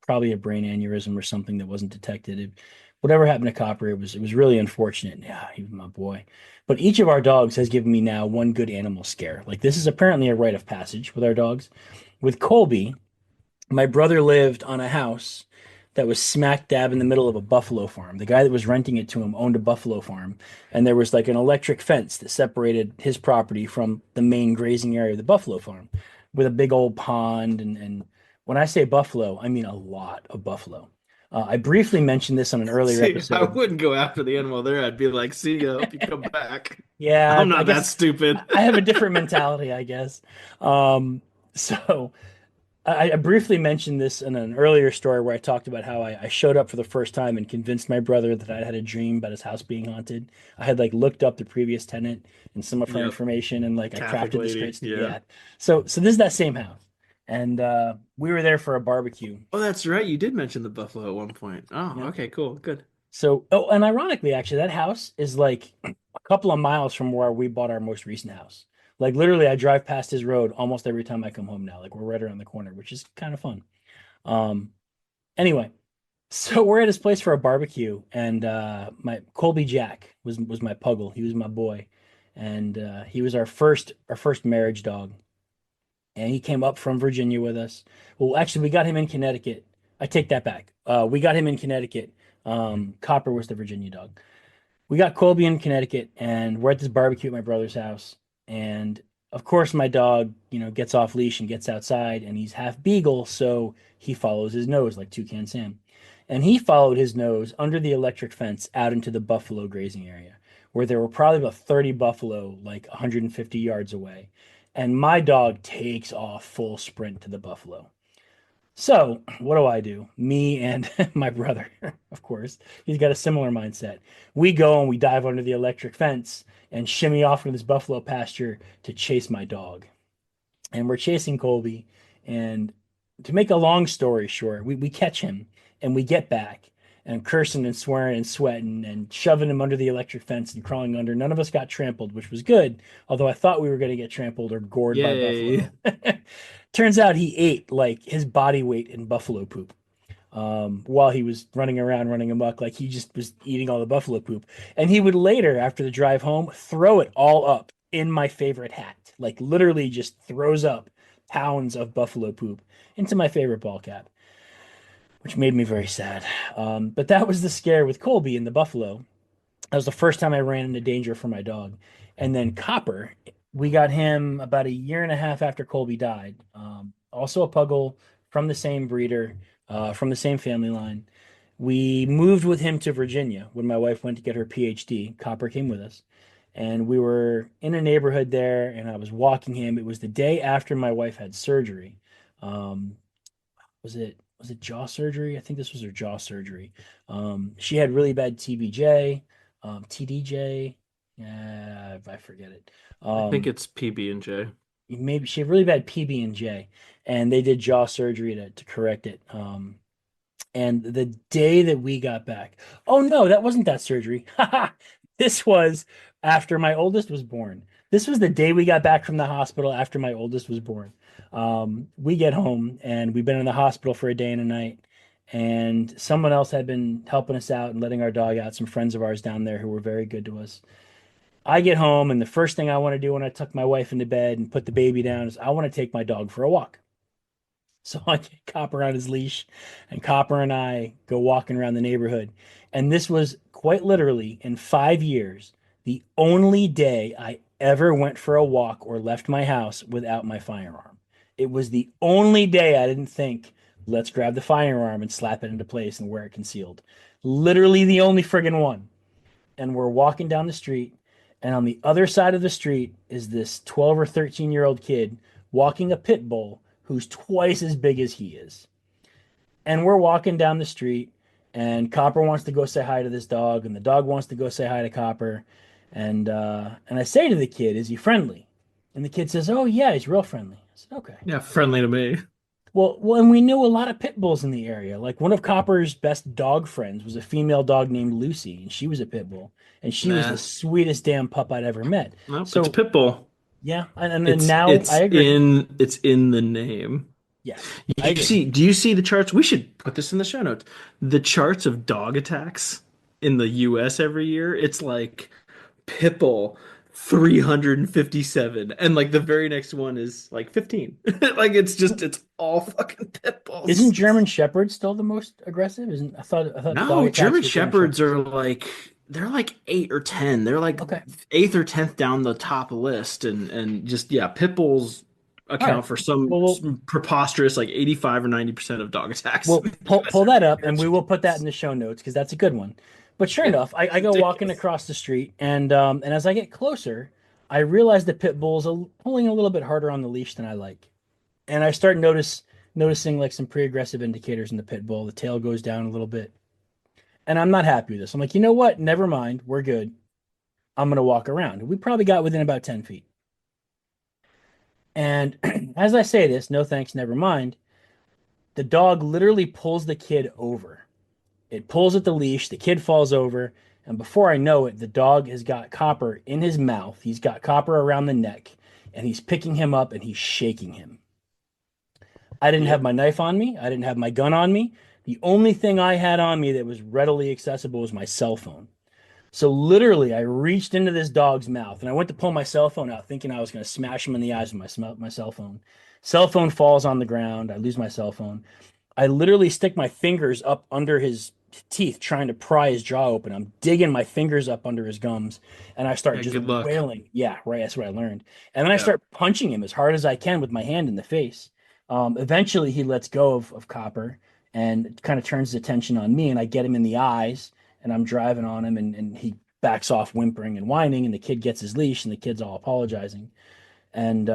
probably a brain aneurysm or something that wasn't detected. Whatever happened to Copper, it was really unfortunate. Yeah, he was my boy. But each of our dogs has given me now one good animal scare. Like this is apparently a rite of passage with our dogs. With Colby, my brother lived on a house that was smack dab in the middle of a buffalo farm. The guy that was renting it to him owned a buffalo farm, and there was like an electric fence that separated his property from the main grazing area of the buffalo farm with a big old pond. And when I say buffalo, I mean a lot of buffalo. I briefly mentioned this on an earlier See, I episode. wouldn't go after the animal there. I'd be like, see ya, hope you come back. Yeah, I'm I not that guess stupid. I have a different mentality, I guess. So I briefly mentioned this in an earlier story where I talked about how I showed up for the first time and convinced my brother that I had a dream about his house being haunted. I had like looked up the previous tenant and some of her Yep. information and like I Catholic crafted this great lady. Yeah. yeah. So this is that same house. And we were there for a barbecue. Oh, that's right. You did mention the buffalo at one point. Oh, Yeah. okay, cool. Good. So, oh, and ironically, actually, that house is like a couple of miles from where we bought our most recent house. Like literally, I drive past his road almost every time I come home now. Like we're right around the corner, which is kind of fun. Um, anyway, so we're at his place for a barbecue, and my Colby Jack was my puggle. He was my boy, and he was our first marriage dog. And he came up from Virginia with us. Well, actually, we got him in Connecticut. I take that back. We got him in Connecticut. Copper was the Virginia dog. We got Colby in Connecticut, and we're at this barbecue at my brother's house. And of course, my dog, gets off leash and gets outside, and he's half beagle, so he follows his nose like Toucan Sam. And he followed his nose under the electric fence out into the buffalo grazing area, where there were probably about 30 buffalo, like 150 yards away. And my dog takes off full sprint to the buffalo. So, what do I do? Me and my brother, of course, he's got a similar mindset. We go and we dive under the electric fence and shimmy off into this buffalo pasture to chase my dog. And we're chasing Colby. And to make a long story short, we catch him and we get back and cursing and swearing and sweating and shoving him under the electric fence and crawling under. None of us got trampled, which was good, although I thought we were going to get trampled or gored by Yay. buffalo. Turns out he ate like his body weight in buffalo poop while he was running around, running amok. Like he just was eating all the buffalo poop. And he would later, after the drive home, throw it all up in my favorite hat. Like literally just throws up pounds of buffalo poop into my favorite ball cap, which made me very sad. But that was the scare with Colby and the buffalo. That was the first time I ran into danger for my dog. And then Copper, we got him about a year and a half after Colby died. Also a puggle from the same breeder, from the same family line. We moved with him to Virginia when my wife went to get her PhD. Copper came with us. And we were in a neighborhood there, and I was walking him. It was the day after my wife had surgery. Um, was it jaw surgery? I think this was her jaw surgery. She had really bad TBJ. TDJ. Yeah, I forget it. I think Um, it's PB&J. maybe she had really bad PB&J, and they did jaw surgery to correct it. And the day that we got back, oh no, that wasn't that surgery. This was after my oldest was born. This was the day we got back from the hospital after my oldest was born. We get home and we've been in the hospital for a day and a night. And someone else had been helping us out and letting our dog out, some friends of ours down there who were very good to us. I get home, and the first thing I want to do when I tuck my wife into bed and put the baby down is I want to take my dog for a walk. So I get Copper on his leash, and Copper and I go walking around the neighborhood. And this was quite literally in 5 years, the only day I ever went for a walk or left my house without my firearm. It was the only day I didn't think, let's grab the firearm and slap it into place and wear it concealed. Literally the only friggin' one. And we're walking down the street, and on the other side of the street is this 12 or 13-year-old kid walking a pit bull who's twice as big as he is. And we're walking down the street, and Copper wants to go say hi to this dog, and the dog wants to go say hi to Copper. And I say to the kid, "Is he friendly?" And the kid says, "Oh yeah, he's real friendly." I said, "Okay." Yeah, friendly to me. Well, and we knew a lot of pit bulls in the area. Like one of Copper's best dog friends was a female dog named Lucy, and she was a pit bull, and she was the Nah, sweetest damn pup I'd ever met. nope, it's So Pitbull. yeah, and then It's now I it's agree. in it's in the name. Yes, I You agree. see, do you see the charts? We should put this in the show notes. The charts of dog attacks in the US every year. It's like Pitbull 357 and like the very next one is like 15. Like it's all fucking pit Isn't bulls. German Shepherd still the most aggressive? Isn't I thought dog No, attacks German were German Shepherds Shepherds. are like they're like 8 or 10. They're like Okay, eighth or 10th down the top list and just yeah, pit bulls all right. account for some, Well, we'll some preposterous like 85 or 90% of dog attacks in we'll the US pull every that up, year. and It's we will put that in ridiculous. the show notes because that's a good one. But sure Yeah, enough, I it's go walking ridiculous. across the street, and as I get closer, I realize the pit bull's pulling a little bit harder on the leash than I like, and I start noticing like some pre-aggressive indicators in the pit bull. The tail goes down a little bit, and I'm not happy with this. I'm like, you know what? Never mind, we're good. I'm gonna walk around. We probably got within about 10 feet, and as I say this, no thanks, never mind. The dog literally pulls the kid over. It pulls at the leash, the kid falls over, and before I know it, the dog has got Copper in his mouth. He's got Copper around the neck, and he's picking him up and he's shaking him. I didn't have Yep. my knife on me, I didn't have my gun on me. The only thing I had on me that was readily accessible was my cell phone. So literally, I reached into this dog's mouth and I went to pull my cell phone out, thinking I was going to smash him in the eyes with my cell phone. Cell phone falls on the ground. I lose my cell phone. I literally stick my fingers up under his teeth, trying to pry his jaw open. I'm digging my fingers up under his gums, and I start Yeah, just good luck. wailing. Yeah, right. That's what I learned. And then I Yeah. start punching him as hard as I can with my hand in the face. Eventually, he lets go of Copper and kind of turns his attention on me, and I get him in the eyes, and I'm driving on him, and he backs off whimpering and whining, and the kid gets his leash, and the kid's all apologizing. And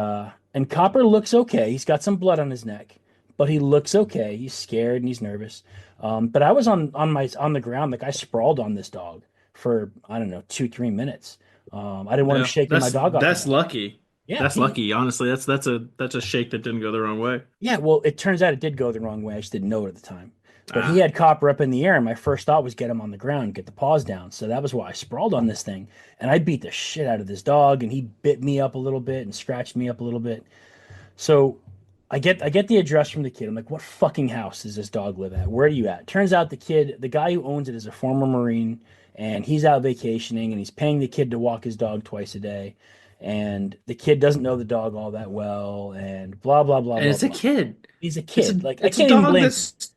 Copper looks okay. He's got some blood on his neck, but he looks okay. He's scared and he's nervous. But I was on the ground, like I sprawled on this dog for I don't know 2 3 minutes. I didn't want him Yeah. shaking my dog off the That's leash. lucky. Yeah, That's lucky. Honestly, that's a shake that didn't go the wrong way. yeah. Well, it turns out it did go the wrong way. I just didn't know it at the time. But he Ah. had Copper up in the air, and my first thought was get him on the ground, get the paws down. So that was why I sprawled on this thing, and I beat the shit out of this dog, and he bit me up a little bit and scratched me up a little bit. So I get the address from the kid. I'm like, what fucking house does this dog live at? Where are you at? Turns out the guy who owns it is a former Marine, and he's out vacationing, and he's paying the kid to walk his dog twice a day. And the kid doesn't know the dog all that well, and blah blah blah And blah it's a blah. kid. He's a It's kid. a Like I it's a can't even dog blame him. that's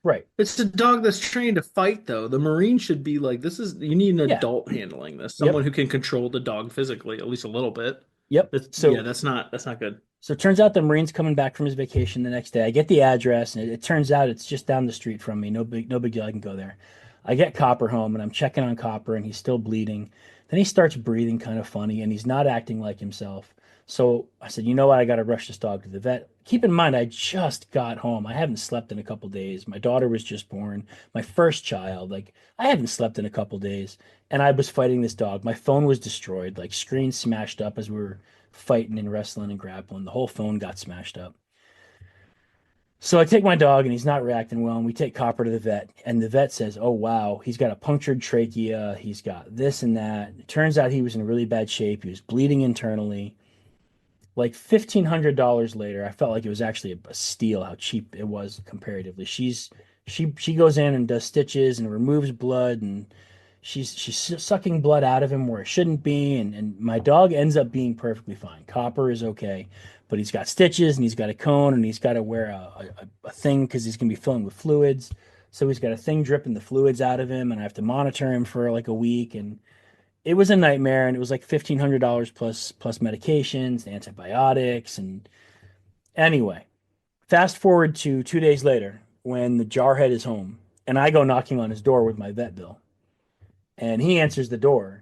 Right. it's a dog that's trained to fight though. The Marine should be like this is you need an Yeah. adult handling this. Someone Yep. who can control the dog physically, at least a little bit. Yep. That's yeah, So that's not good. So it turns out the Marine's coming back from his vacation the next day. I get the address, and it turns out it's just down the street from me. No big deal. I can go there. I get Copper home, and I'm checking on Copper, and he's still bleeding. Then he starts breathing kind of funny, and he's not acting like himself. So I said, you know what? I got to rush this dog to the vet. Keep in mind, I just got home. I haven't slept in a couple days. My daughter was just born, my first child. Like, I haven't slept in a couple days. And I was fighting this dog. My phone was destroyed, like, screen smashed up as we were fighting and wrestling and grappling. The whole phone got smashed up. So I take my dog and he's not reacting well, and we take Copper to the vet, and the vet says, "Oh wow, he's got a punctured trachea, he's got this and that." It turns out he was in really bad shape. He was bleeding internally. Like $1,500 later, I felt like it was actually a steal how cheap it was comparatively. She goes in and does stitches and removes blood, and she's sucking blood out of him where it shouldn't be, and my dog ends up being perfectly fine. Copper is okay, but he's got stitches and he's got a cone and he's got to wear a thing because he's gonna be filling with fluids. So he's got a thing dripping the fluids out of him, and I have to monitor him for like a week, and it was a nightmare. And it was like $1,500 plus medications, antibiotics, and anyway, fast forward to 2 days later when the jarhead is home, and I go knocking on his door with my vet bill, and he answers the door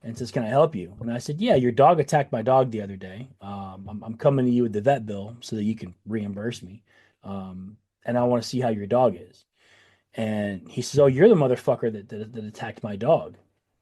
and says, "Can I help you?" And I said, "Yeah, your dog attacked my dog the other day. I'm coming to you with the vet bill so that you can reimburse me, and I want to see how your dog is." And he says, "Oh, you're the motherfucker that attacked my dog."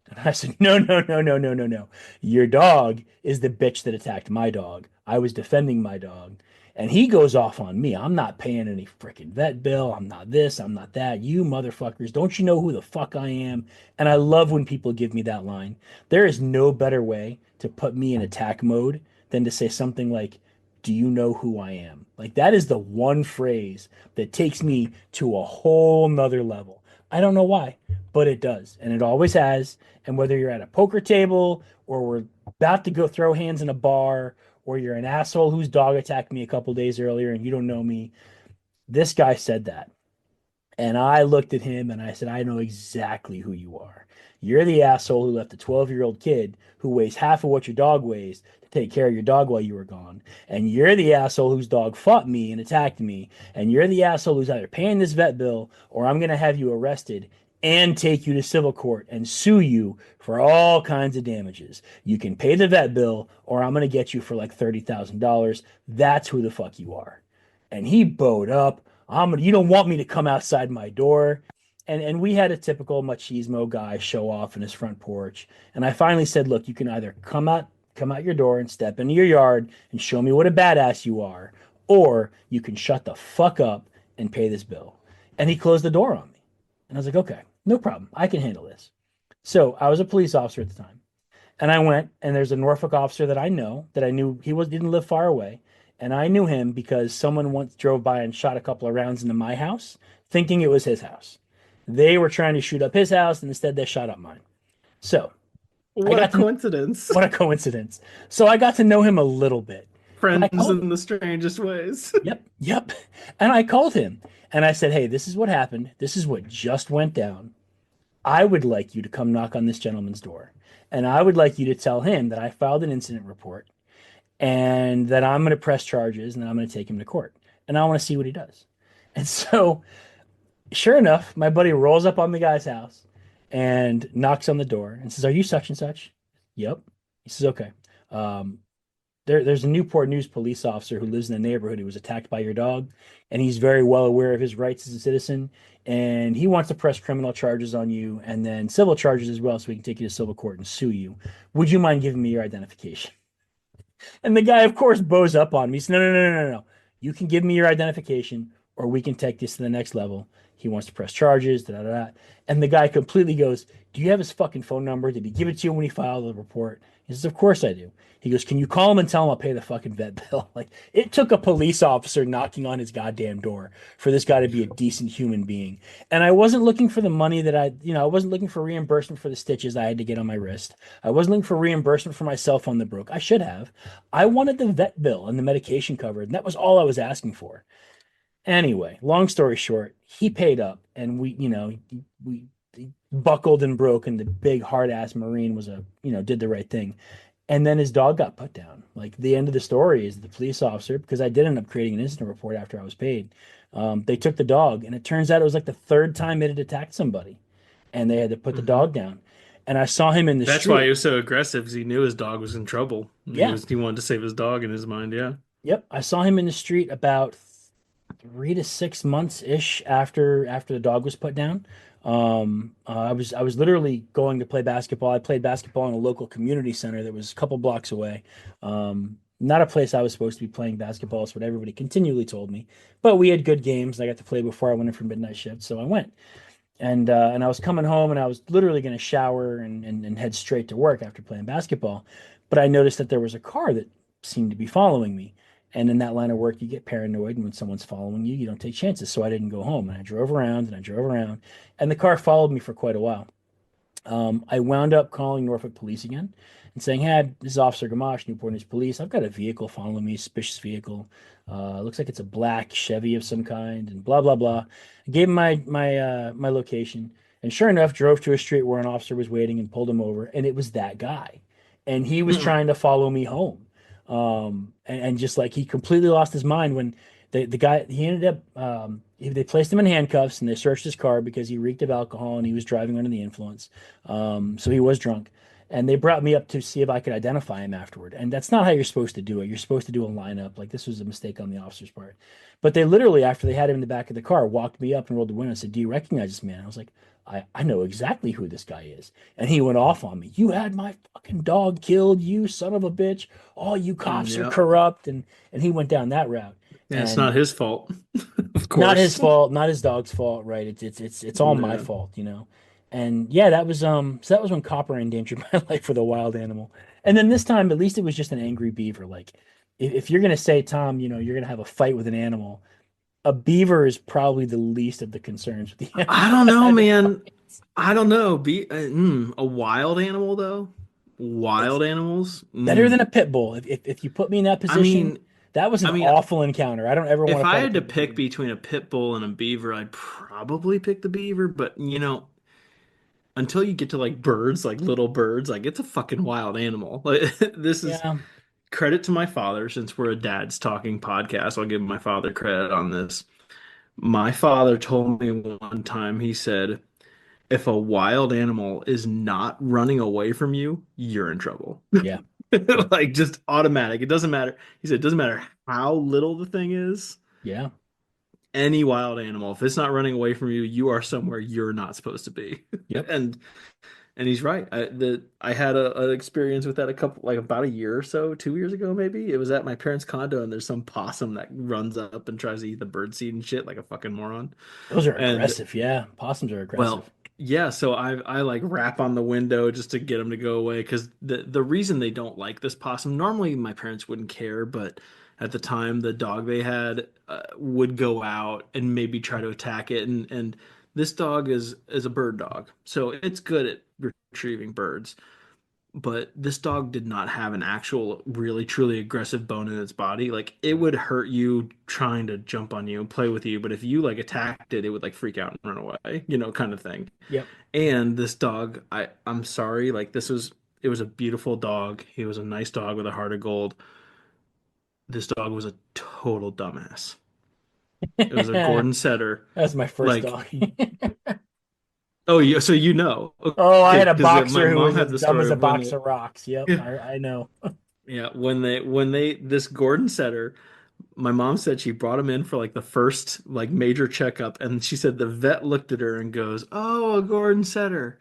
And I said, "No, no, no, no, no, no, no. Your dog is the bitch that attacked my dog. I was defending my dog." And he goes off on me. "I'm not paying any freaking vet bill. I'm not this. I'm not that. You motherfuckers. Don't you know who the fuck I am?" And I love when people give me that line. There is no better way to put me in attack mode than to say something like, "Do you know who I am?" Like, that is the one phrase that takes me to a whole nother level. I don't know why, but it does. And it always has. And whether you're at a poker table or we're about to go throw hands in a bar, or you're an asshole whose dog attacked me a couple days earlier and you don't know me, this guy said that. And I looked at him and I said, "I know exactly who you are. You're the asshole who left a 12-year-old kid who weighs half of what your dog weighs to take care of your dog while you were gone. And you're the asshole whose dog fought me and attacked me. And you're the asshole who's either paying this vet bill or I'm going to have you arrested and take you to civil court and sue you for all kinds of damages. You can pay the vet bill or I'm going to get you for like $30,000. That's who the fuck you are." And he bowed up. You don't want me to come outside my door. And we had a typical machismo guy show off in his front porch. And I finally said, "Look, you can either come out your door and step into your yard and show me what a badass you are, or you can shut the fuck up and pay this bill." And he closed the door on me. And I was like, "Okay, no problem. I can handle this." So I was a police officer at the time. And I went, and there's a Norfolk officer that I know that I knew he was didn't live far away. And I knew him because someone once drove by and shot a couple of rounds into my house, thinking it was his house. They were trying to shoot up his house, and instead they shot up mine. So I What a got to, coincidence. what a coincidence. So I got to know him a little bit. And I Friends called in him. the strangest ways. Yep, yep. And I called him and I said, "Hey, this is what happened. This is what just went down. I would like you to come knock on this gentleman's door. And I would like you to tell him that I filed an incident report and that I'm going to press charges and I'm going to take him to court. And I want to see what he does." And so, sure enough, my buddy rolls up on the guy's house and knocks on the door and says, "Are you such and such?" "Yep." He says, "Okay. Um, there's a Newport News police officer who lives in the neighborhood who was attacked by your dog, and he's very well aware of his rights as a citizen, and he wants to press criminal charges on you and then civil charges as well, so we can take you to civil court and sue you. Would you mind giving me your identification?" And the guy, of course, bows up on me. He says, "No, no, no, no, no, no. You can give me your identification, or we can take this to the next level." He wants to press charges, da da da. And the guy completely goes, "Do you have his fucking phone number? Did he give it to you when he filed the report?" He says, "Of course I do." He goes, "Can you call him and tell him I'll pay the fucking vet bill?" Like, it took a police officer knocking on his goddamn door for this guy to be a decent human being. And I wasn't looking for the money that I wasn't looking for reimbursement for the stitches I had to get on my wrist. I wasn't looking for reimbursement for my cell phone that broke. I should have. I wanted the vet bill and the medication covered, and that was all I was asking for. Anyway, long story short, he paid up, and we buckled and broke, and the big hard ass Marine did the right thing. And then his dog got put down. Like, the end of the story is the police officer, because I did end up creating an incident report after I was paid. They took the dog, and it turns out it was like the third time it had attacked somebody, and they had to put the Hmm. dog down. And I saw him in the That's why street. he was so aggressive, because he knew his dog was in trouble. Yeah. He wanted to save his dog in his mind. Yeah. Yep. I saw him in the street about 3 to 6 months ish after the dog was put down. I was literally going to play basketball. I played basketball in a local community center that was a couple blocks away. Not a place I was supposed to be playing basketball, is what everybody continually told me. But we had good games. I got to play before I went in for midnight shift, so I went. And I was coming home and I was literally going to shower and head straight to work after playing basketball. But I noticed that there was a car that seemed to be following me. And in that line of work, you get paranoid, and when someone's following you, you don't take chances. So I didn't go home, and I drove around and I drove around, and the car followed me for quite a while. I wound up calling Norfolk Police again and saying, "Hey, this is Officer Gamache, Newport News Police. I've got a vehicle following me, suspicious vehicle. Looks like it's a black Chevy of some kind, and blah blah blah." I gave him my location, and sure enough, drove to a street where an officer was waiting and pulled him over, and it was that guy, and he was trying to follow me home, and just like he completely lost his mind when the guy he ended up they placed him in handcuffs and they searched his car because he reeked of alcohol and he was driving under the influence. So he was drunk. And they brought me up to see if I could identify him afterward. And that's not how you're supposed to do it. You're supposed to do a lineup. Like this was a mistake on the officer's part. But they literally, after they had him in the back of the car, walked me up and rolled the window and said, "Do you recognize this man?" I was like, I know exactly who this guy is. And he went off on me. "You had my fucking dog killed, you son of a bitch. All you cops are Yeah. corrupt." And he went down that route. Yeah. It's And not his fault, of not his course. fault, not his dog's fault, right? It's all my Yeah. fault, you know. And yeah, that was when Copper endangered my life with a wild animal. And then this time, at least it was just an angry beaver. Like if you're gonna say, Tom, you know, you're gonna have a fight with an animal, a beaver is probably the least of the concerns with the I animal don't that know, I've man. encountered. I don't know. A wild animal though. It's Wild animals. better than a pit bull. If you put me in that I position, mean, that was an I mean, awful encounter. I don't ever want if to I fight a had to pit bull pick again. between a pit bull and a beaver, I'd probably pick the beaver. But until you get to like birds, like little birds, like it's a fucking wild animal. Like this is Yeah, credit to my father, since we're a dad's talking podcast. I'll give my father credit on this. My father told me one time, he said, if a wild animal is not running away from you, you're in trouble. yeah, yep, Like just automatic. It doesn't matter. He said it doesn't matter how little the thing is. yeah, Any wild animal, if it's not running away from you, you are somewhere you're not supposed to be. yep. And he's right. I had an experience with that a couple like about a year or so, 2 years ago maybe. It was at my parents' condo and there's some possum that runs up and tries to eat the bird seed and shit like a fucking moron. Those are And aggressive. Yeah, possums are well, aggressive. yeah, so I like rap on the window just to get them to go away because the reason they don't like this possum, normally my parents wouldn't care, but at the time the dog they had would go out and maybe try to attack it, and this dog is a bird dog, so it's good at retrieving birds, but this dog did not have an actual really truly aggressive bone in its body. Like it would hurt you trying to jump on you and play with you, but if you like attacked it, it would like freak out and run away, kind of thing. Yep. And this dog, I'm sorry, like it was a beautiful dog. He was a nice dog with a heart of gold. This dog was a total dumbass. It was a Gordon Setter. That's my first Like, dog. oh, so Oh, I okay, had a because my boxer who mom was had as the dumb story as a of when box of rocks. Yep, they, I know. yeah, when they this Gordon Setter, my mom said she brought him in for like the first like major checkup, and she said the vet looked at her and goes, "Oh, a Gordon Setter."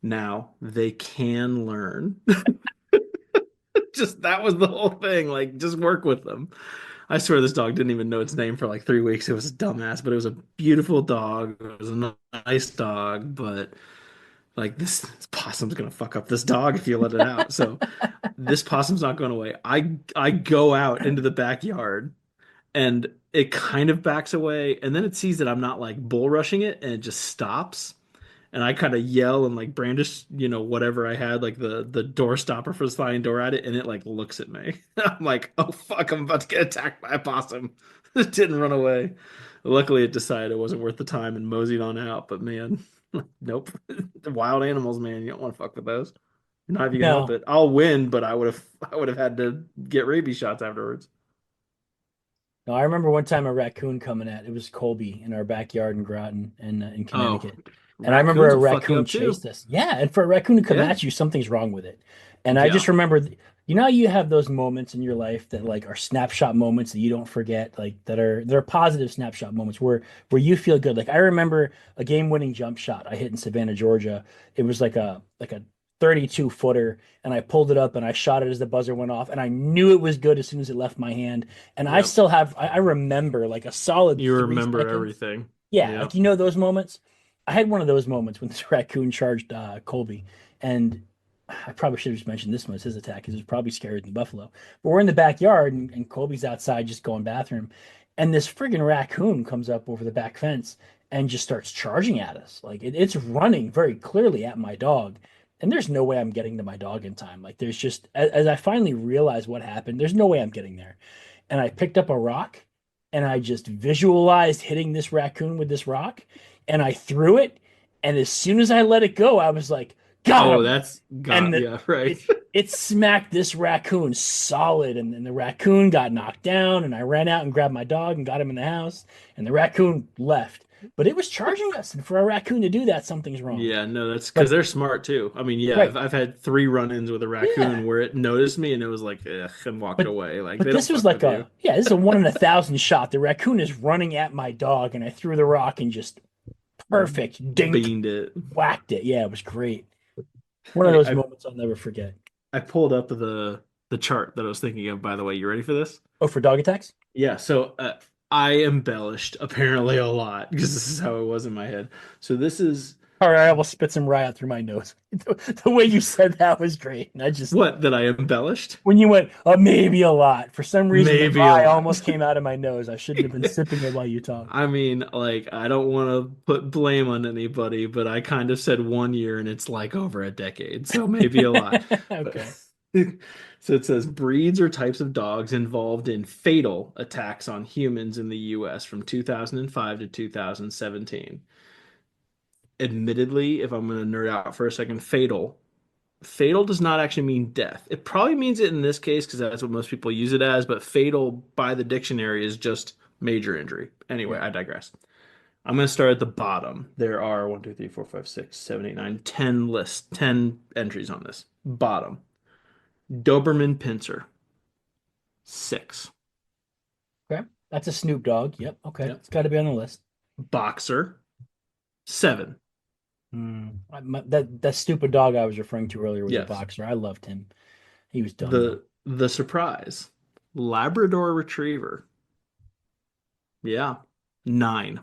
Now they can learn. Just that was the whole thing. Like, just work with them. I swear this dog didn't even know its name for like 3 weeks. It was a dumbass, but it was a beautiful dog. It was a nice dog, but like this possum's gonna fuck up this dog if you let it out. So this possum's not going away. I go out into the backyard and it kind of backs away, and then it sees that I'm not like bull rushing it, and it just stops. And I kind of yell and like brandish, whatever I had, like the door stopper for the sliding door at it, and it like looks at me. I'm like, oh fuck, I'm about to get attacked by a possum. It didn't run away. Luckily, it decided it wasn't worth the time and moseyed on out. But man, nope. The wild animals, man, you don't want to fuck with those. Not if you can help No, it. I'll win, but I would have had to get rabies shots afterwards. no. I remember one time a raccoon coming at. It was Colby in our backyard in Groton in Oh, Connecticut, and I remember raccoons a will fuck you raccoon up too. chased us. Yeah, and for a raccoon to come Yeah. at you, something's wrong with it. And I just Yeah. remember, You know how you have those moments in your life that like are snapshot moments that you don't forget, like they're positive snapshot moments where you feel good. Like I remember a game-winning jump shot I hit in Savannah, Georgia. It was like a 32 footer, and I pulled it up and I shot it as the buzzer went off, and I knew it was good as soon as it left my hand. And I Yep. still have I remember like a solid You three remember seconds. everything. Yeah, like Yep. you know those moments. I had one of those moments when this raccoon charged Colby, and I probably should have just mentioned this was his attack because it was probably scarier than Buffalo. But we're in the backyard, and Colby's outside just going bathroom, and this friggin' raccoon comes up over the back fence and just starts charging at us. Like it's running very clearly at my dog, and there's no way I'm getting to my dog in time. Like there's just as I finally realize what happened, there's no way I'm getting there. And I picked up a rock and I just visualized hitting this raccoon with this rock and I threw it. And as soon as I let it go, I was like, got Oh, him. that's And got yeah, right. it smacked this raccoon solid. And then the raccoon got knocked down. And I ran out and grabbed my dog and got him in the house. And the raccoon left. But it was charging us. And for a raccoon to do that, something's wrong. Yeah, no, that's because But they're smart too. I mean, yeah, right. I've had three run-ins with a Yeah. raccoon where it noticed me and it was like, ugh, and walked But away. Like but they don't this was fuck like with you. this is a 1 in 1,000 shot. The raccoon is running at my dog, and I threw the rock and just perfect dink Beaned it. whacked it. Yeah, it was great. One of Hey, those I moments I'll never forget. I pulled up the chart that I was thinking of, by the way. You ready for this? Oh, for dog attacks? Yeah, so I embellished apparently a lot because this is how it was in my head. So this is All right, I will spit some rye out through my nose. The way you said that was great. And I just what that I embellished? when you went, maybe a lot. For some reason, the Maybe a rye lot. almost came out of my nose. I shouldn't have been sipping it while you talked. I mean, like, I don't want to put blame on anybody, but I kind of said 1 year and it's like over a decade, so maybe a lot. But Okay. so it says breeds or types of dogs involved in fatal attacks on humans in the US from 2005 to 2017. Admittedly, if I'm going to nerd out for a second, fatal does not actually mean death. It probably means it in this case because that's what most people use it as, but fatal by the dictionary is just major injury. Anyway, Yeah. I digress. I'm going to start at the bottom. There are 1, 2, 3, 4, 5, 6, 7, 8, 9, 10 lists, 10 entries on this. Bottom. Doberman Pinscher, 6. Okay. That's a Snoop Dog. Yep. Okay. Yep. It's got to be on the list. Boxer, 7. That stupid dog I was referring to earlier was a Yes. boxer. I loved him. He was dumb though. The surprise. Labrador Retriever. Yeah. 9.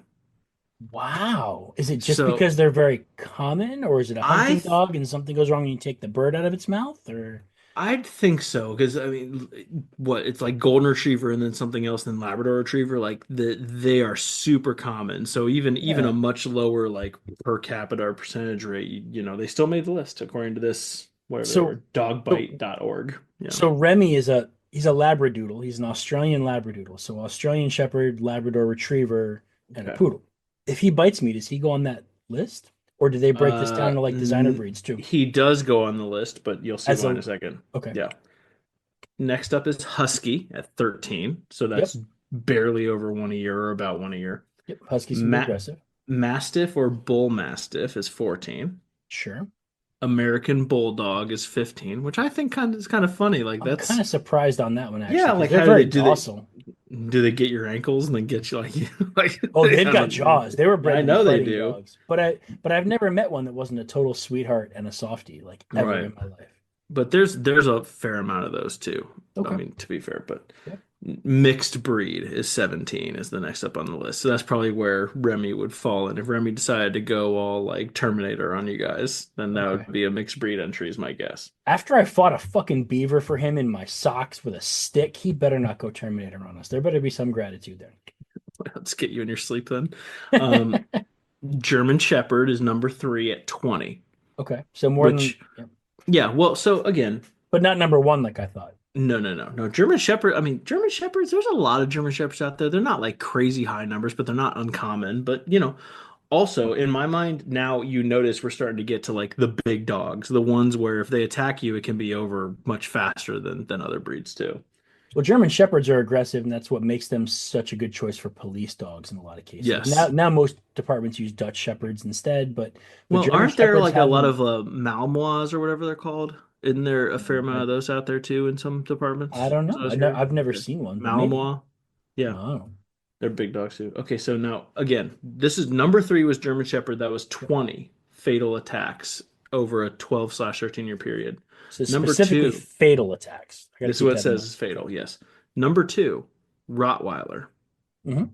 Wow. Is it just So because they're very common, or is it a I hunting th- dog and something goes wrong and you take the bird out of its mouth? Or I'd think so because I mean, what it's like golden retriever and then something else than Labrador Retriever. Like they are super common. So even a yeah. much lower like per capita or percentage rate, they still made the list according to this whatever they So were so dogbite.org. Yeah. so Remy is he's a Labradoodle. He's an Australian Labradoodle. So Australian Shepherd, Labrador Retriever, and a Okay. poodle. If he bites me, does he go on that list? Or do they break this down to like designer breeds too? He does go on the list, but you'll see As why in a a second. okay. Yeah. Next up is Husky at 13. So Yep. that's barely over 1 a year or about 1 a year. Yep. Huskies can be Ma aggressive. Mastiff or Bull Mastiff is 14. Sure. American Bulldog is 15, which I think is kind of funny. Like I'm kind that's of surprised on that one actually yeah, because like they're how do very they docile. do they get your ankles and then get you like like Oh, I they've got don't know. jaws. They were bred I to be know they fighting do. dogs. But I've never met one that wasn't a total sweetheart and a softie like ever Right. in my life. But there's a fair amount of those too. I Okay. mean, to be fair, but Yep. mixed breed is 17 is the next up on the list. So that's probably where Remy would fall in. If Remy decided to go all like Terminator on you guys, then that Okay. would be a mixed breed entry is my guess. After I fought a fucking beaver for him in my socks with a stick, he better not go Terminator on us. There better be some gratitude there. Let's get you in your sleep then. Um, German Shepherd is number 3 at 20, Okay. So more than which yeah. yeah, well, so again, But not number one like I thought. no. German Shepherd, I mean, German Shepherds, there's a lot of German Shepherds out there. They're not like crazy high numbers, but they're not uncommon. But, also in my mind, now you notice we're starting to get to like the big dogs, the ones where if they attack you, it can be over much faster than other breeds too. Well, German Shepherds are aggressive, and that's what makes them such a good choice for police dogs in a lot of cases. Now, Yes. now most departments use Dutch Shepherds instead, but Well, German aren't there Shepherds like a have lot them. of Malinois or whatever they're called? Isn't there a fair amount I, of those out there too in some I departments? don't So I know. was hearing. I've never Yeah. seen one, but maybe. Malinois. Yeah, Oh, they're big dogs too. Okay, so now again, this is number three was German Shepherd. That was yeah. 20 fatal attacks over a 12/13 year period. So Number specifically two, fatal attacks. I got to this is keep what it that in says mind. is fatal. Yes. Number two, Rottweiler. Hmm.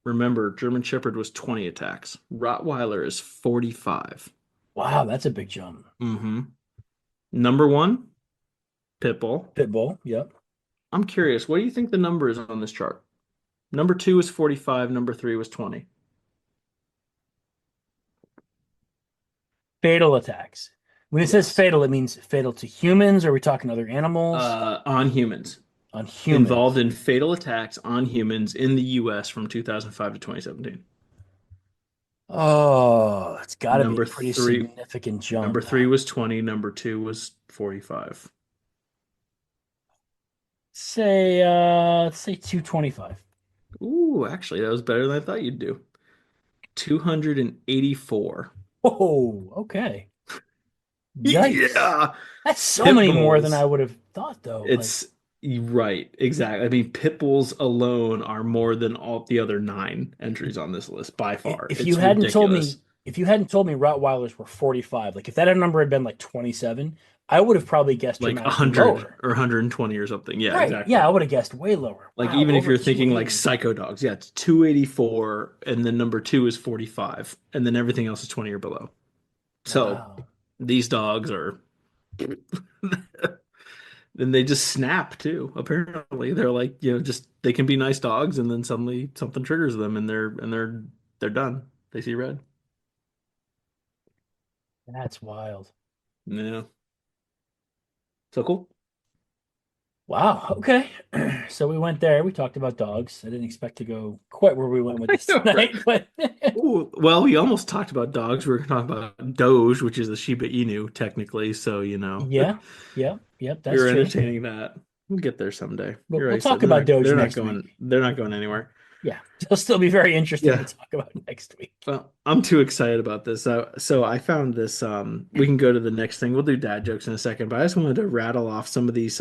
Remember, German Shepherd was 20 attacks. Rottweiler is 45. Wow, that's a big jump. Mm-hmm. Number one, Pitbull. Pitbull. Yep. I'm curious, what do you think the number is on this chart? Number two was 45, number three was 20. Fatal attacks. When it says Yes. fatal, it means fatal to humans. Are we talking other animals? On humans. On Involved humans. in fatal attacks on humans in the US from 2005 to 2017. Oh, it's got to be a Number pretty three, significant number jump. three was 20, number two was 45. Let's say 225. Ooh, actually, that was better than I thought you'd do. 284. Oh, okay. Yikes. Yeah. That's so Pit many more than I bulls. would have thought, though. Like, It's right, exactly. I mean, pit bulls alone are more than all the other nine entries on this list by far. if you It's hadn't told ridiculous. me, if you hadn't told me Rottweilers were 45, like if that number had been like 27, I would have probably guessed Like dramatically 100 lower. or 120 or something. Yeah, Right. Yeah, exactly. I would have guessed way lower. Like Wow, even if over you're thinking like 280. psycho dogs, yeah, it's 284 and then number two is 45 and then everything else is 20 or below. So Wow. these dogs are then they just snap too. Apparently, they're like, just they can be nice dogs, and then suddenly something triggers them, and they're done. They see red. That's wild. Yeah, so cool. Wow. Okay. So we went there. We talked about dogs. I didn't expect to go quite where we went with I this know, right? tonight, but Ooh, well, we almost talked about dogs. We were talking about Doge, which is the Shiba Inu, technically. So yeah. Yep. Yep. we That's were true. entertaining that. We'll get there someday. But You're we'll right. So talk they're about not Doge they're not next going week. they're not going anywhere. Yeah. It'll still be very interesting to Yeah. talk about next week. Well, I'm too excited about this. So I found this. We can go to the next thing. We'll do dad jokes in a second, but I just wanted to rattle off some of these.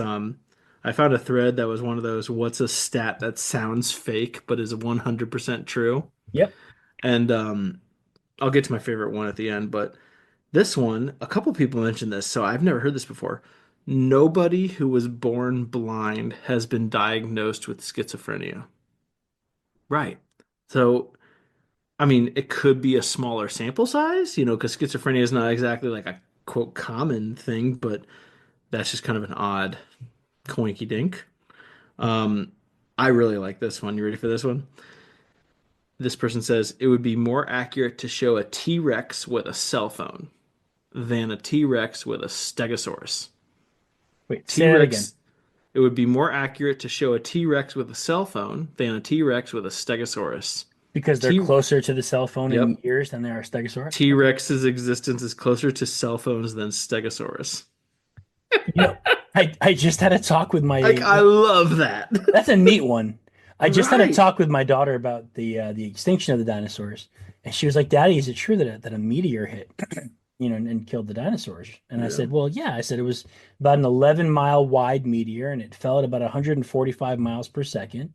I found a thread that was one of those. What's a stat that sounds fake but is 100% true? Yep. And I'll get to my favorite one at the end. But this one, a couple people mentioned this, so I've never heard this before. Nobody who was born blind has been diagnosed with schizophrenia. Right. So I mean, it could be a smaller sample size, because schizophrenia is not exactly like a quote common thing, but that's just kind of an odd coinky dink. Um, I really like this one. You ready for this one? This person says it would be more accurate to show a T-Rex with a cell phone than a T-Rex with a Stegosaurus. Wait, say that again. T-Rex, it would be more accurate to show a T-Rex with a cell phone than a T-Rex with a Stegosaurus. Because they're T, closer to the cell phone in yep. years than they are Stegosaurus. Okay. T-Rex's existence is closer to cell phones than Stegosaurus. You know, I just had a talk with Like, my I love that. that's a neat one. I just had a Right. talk with my daughter about the extinction of the dinosaurs, and she was like, "Daddy, is it true that a meteor hit, and killed the dinosaurs?" And I Yeah. said, "Well, yeah." I said it was about an 11-mile wide meteor, and it fell at about 145 miles per second,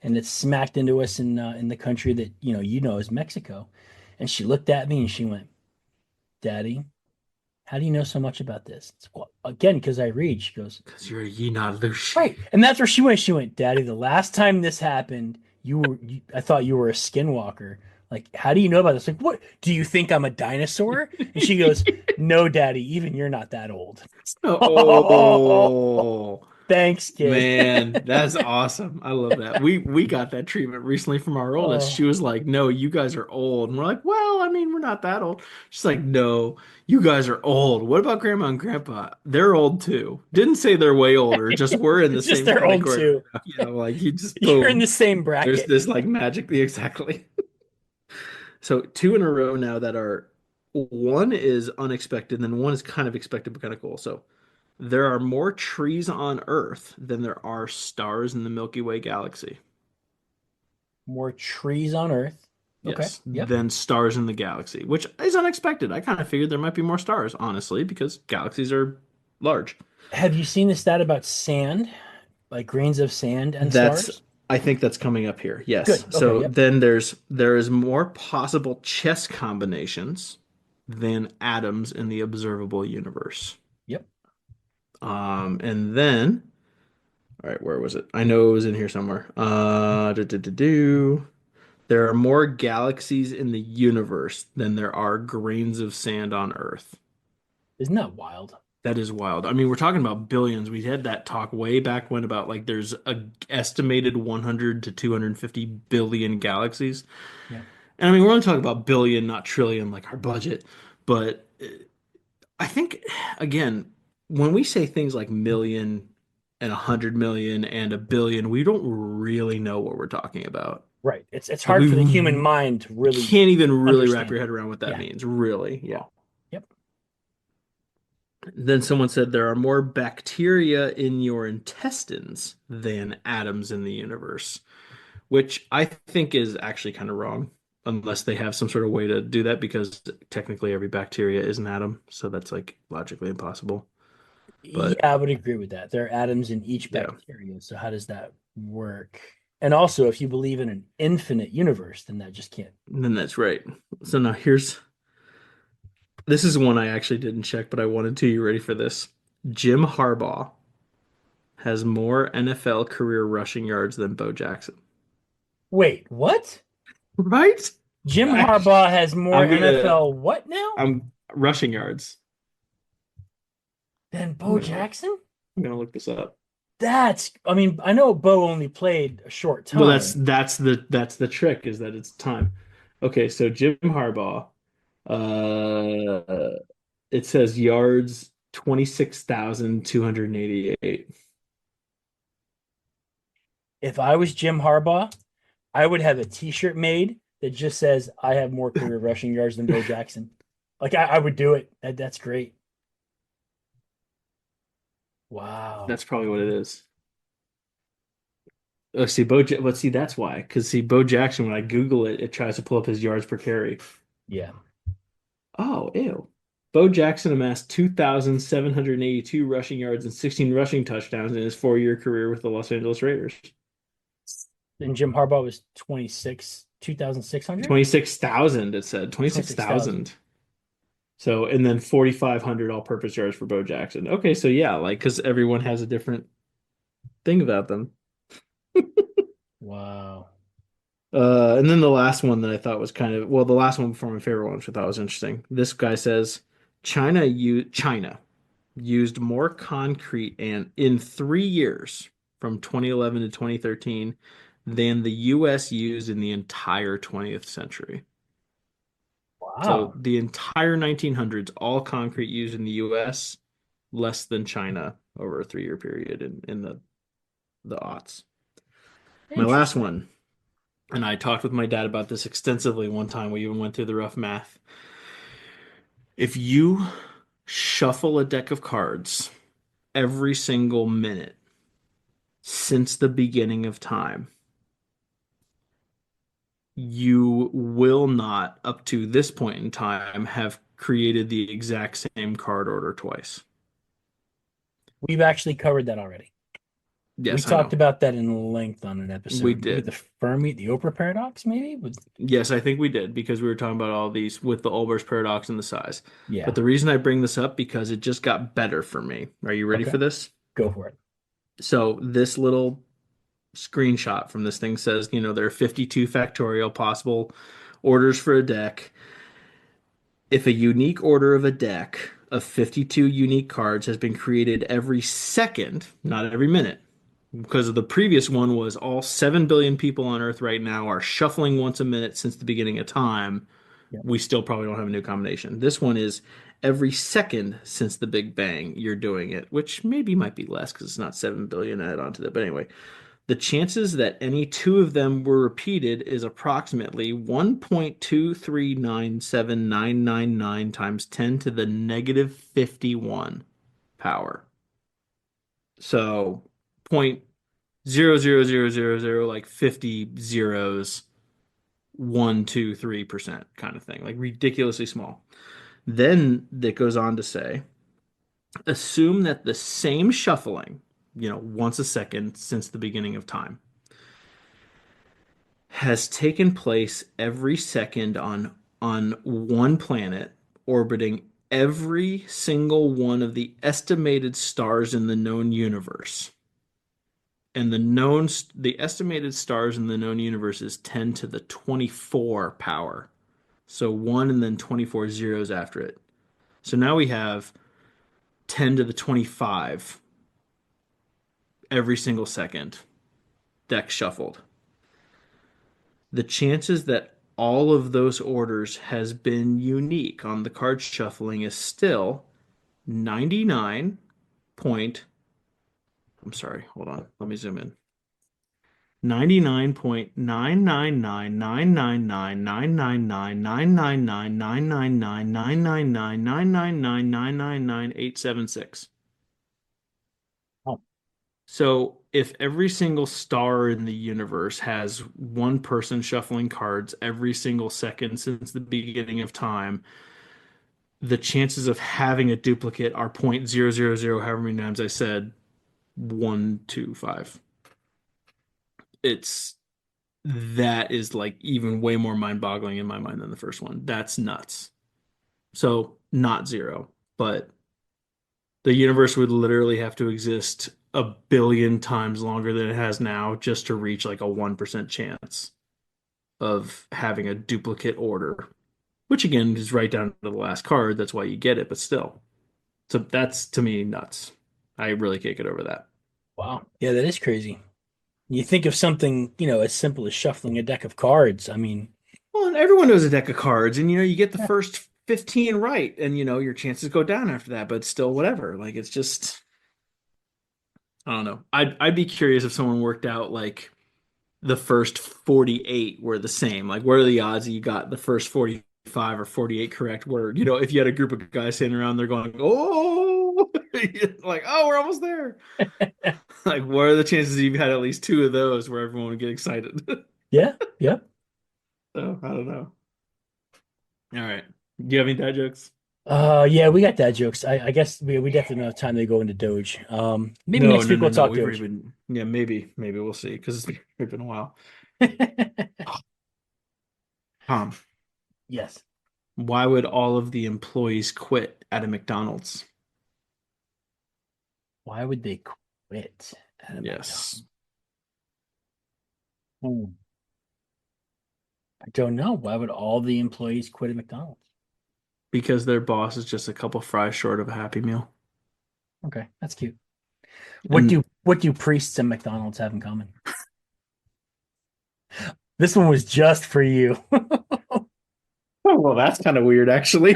and it smacked into us in the country that is Mexico. And she looked at me and she went, "Daddy, how do you know so much about this?" It's, well, again, because I read. She goes, Because you're a Yinalushi. right. And that's where she went. She went, Daddy, the last time this happened, I thought you were a skinwalker. Like, how do you know about this? Like, what? Do you think I'm a dinosaur? And she goes, No, Daddy, even you're not that old. Oh, Thanks, kid. man, that's awesome. I love that. We got that treatment recently from our oldest. She Oh, was like, "No, you guys are old." And we're like, "Well, I mean, we're not that old." She's like, "No, you guys are old. What about grandma and grandpa? They're old too." Didn't say they're way older, just we're in the it's just same they're old category. too. Like you just You're in boom. the same There's bracket. this like magically exactly. So two in a row now that are one is unexpected, and then one is kind of expected but kind of cool. So there are more trees on Earth than there are stars in the Milky Way galaxy. More trees on Earth. Okay. Yes, Yep. than stars in the galaxy, which is unexpected. I kind of figured there might be more stars, honestly, because galaxies are large. Have you seen the stat about sand, like grains of sand and That's stars? I think that's coming up here. Yes. Good. Okay. So Yep. then there is more possible chess combinations than atoms in the observable universe. Yep. And then, all right, where was it? I know it was in here somewhere. There are more galaxies in the universe than there are grains of sand on Earth. Isn't that wild? That is wild. I mean, we're talking about billions. We had that talk way back when about like there's a estimated 100 to 250 billion galaxies. Yeah. And I mean, we're only talking about billion, not trillion, like our budget. But I think, again, when we say things like million and 100 million and a billion, we don't really know what we're talking about. Right. It's Like hard for the human mind to really can't even really wrap your understand. head around what that Yeah. means, really. Yeah. Yep. Then someone said there are more bacteria in your intestines than atoms in the universe, which I think is actually kind of wrong, unless they have some sort of way to do that, because technically every bacteria is an atom, so that's like logically impossible. Yeah, But I would agree with that. There are atoms in each yeah, bacteria. So how does that work? And also, if you believe in an infinite universe, then that just can't. then that's right. So now here's this is one I actually didn't check, but I wanted to. You ready for this? Jim Harbaugh has more NFL career rushing yards than Bo Jackson. Wait, what? Right? Jim I, Harbaugh has more I'm gonna NFL what now I'm rushing yards. than I'm Bo gonna Jackson? I'm gonna look this up. I mean, I know Bo only played a short Well, time. that's the trick is that it's time. Okay, so Jim Harbaugh, uh, it says yards 26,288. If I was Jim Harbaugh, I would have a T-shirt made that just says "I have more career rushing yards than Bo Jackson." Like I would do it. That's great. Wow. That's probably what it is. Oh, see, but see, that's why. Because see, Bo Jackson, when I Google it, it tries to pull up his yards per carry. Yeah. Oh, ew. Bo Jackson amassed 2,782 rushing yards and 16 rushing touchdowns in his 4-year career with the Los Angeles Raiders. And Jim Harbaugh was 26, 2,600? 26,000, it said. 26,000. 26,000. So, and then 4,500 all-purpose yards for Bo Jackson. Okay, so yeah, like, because everyone has a different thing about them. Wow. And then the last one that I thought was kind of, well, the last one before my favorite one, which I thought was interesting. This guy says China used more concrete and in 3 years from 2011 to 2013 than the US used in the entire 20th century. So Wow. the entire 1900s, all concrete used in the US, less than China over a 3-year period in the aughts. My last Interesting. one, and I talked with my dad about this extensively one time. We even went through the rough math. If you shuffle a deck of cards every single minute since the beginning of time, you will not, up to this point in time, have created the exact same card order twice. We've actually covered that already. We Yes, I talked know. about that in length on an We episode. Maybe the did. Fermi, the Oprah paradox, maybe? Yes, I think we did because we were talking about all these with the Olbers paradox and the size. But Yeah. the reason I bring this up because it just got better for me. Are you ready Okay. for this? Go for it. So this little screenshot from this thing says, there are 52 factorial possible orders for a deck. If a unique order of a deck of 52 unique cards has been created every second, not every minute, because of the previous one was all 7 billion people on Earth right now are shuffling once a minute since the beginning of time, Yeah. we still probably don't have a new combination. This one is every second since the Big Bang you're doing it, which maybe might be less because it's not 7 billion add on to that. But anyway, the chances that any two of them were repeated is approximately 1.2397999 times 10 to the negative 51 power. So point zero zero zero zero zero like 50 zeros 1 2 3% kind of thing, like ridiculously small. Then it goes on to say Assume that the same shuffling, once a second since the beginning of time, has taken place every second on one planet orbiting every single one of the estimated stars in the known universe. And the estimated stars in the known universe is 10 to the 24 power. So 1 and then 24 zeros after it. So now we have 10 to the 25 every single second deck shuffled. The chances that all of those orders has been unique on the card shuffling is still 99 point, I'm sorry, hold on. Let me zoom in. 99.9999999999999999999999999999999999999999999. Oh, So if every single star in the universe has one person shuffling cards every single second since the beginning of time, the chances of having a duplicate are 0.000, however many times I said, 125. It's that is like even way more mind-boggling in my mind than the first one. That's nuts. So not zero, but the universe would literally have to exist a billion times longer than it has now just to reach like a 1% chance of having a duplicate order, which again is right down to the last card. That's why you get it, but still. So that's to me nuts. I really can't get over that. wow. Yeah, that is crazy. You think of something, as simple as shuffling a deck of cards. I mean, Well, and everyone knows a deck of cards, and you get the yeah, first 15 right, and your chances go down after that, but still whatever. Like it's just I don't know. I'd be curious if someone worked out like the first 48 were the same. Like what are the odds that you got the first 45 or 48 correct word? If you had a group of guys sitting around they're going, "Oh," like, "Oh, we're almost there." Like what are the chances you've had at least two of those where everyone would get excited? yeah, yeah. So, I don't know. All right. Do you have any dad jokes? Yeah, we got dad jokes. I guess we definitely don't have time to go into Doge. Maybe No, next no, week no, we'll no. talk We've already Doge. been, yeah, maybe we'll see because it's been a while. Tom, Yes. why would all of the employees quit at a McDonald's? Why would they quit at a Yes, McDonald's? Hmm. I don't know. Why would all the employees quit at McDonald's? because their boss is just a couple fries short of a Happy Meal. Okay, that's cute. And What do priests and McDonald's have in common? This one was just for you. oh, well, that's kind of weird, actually.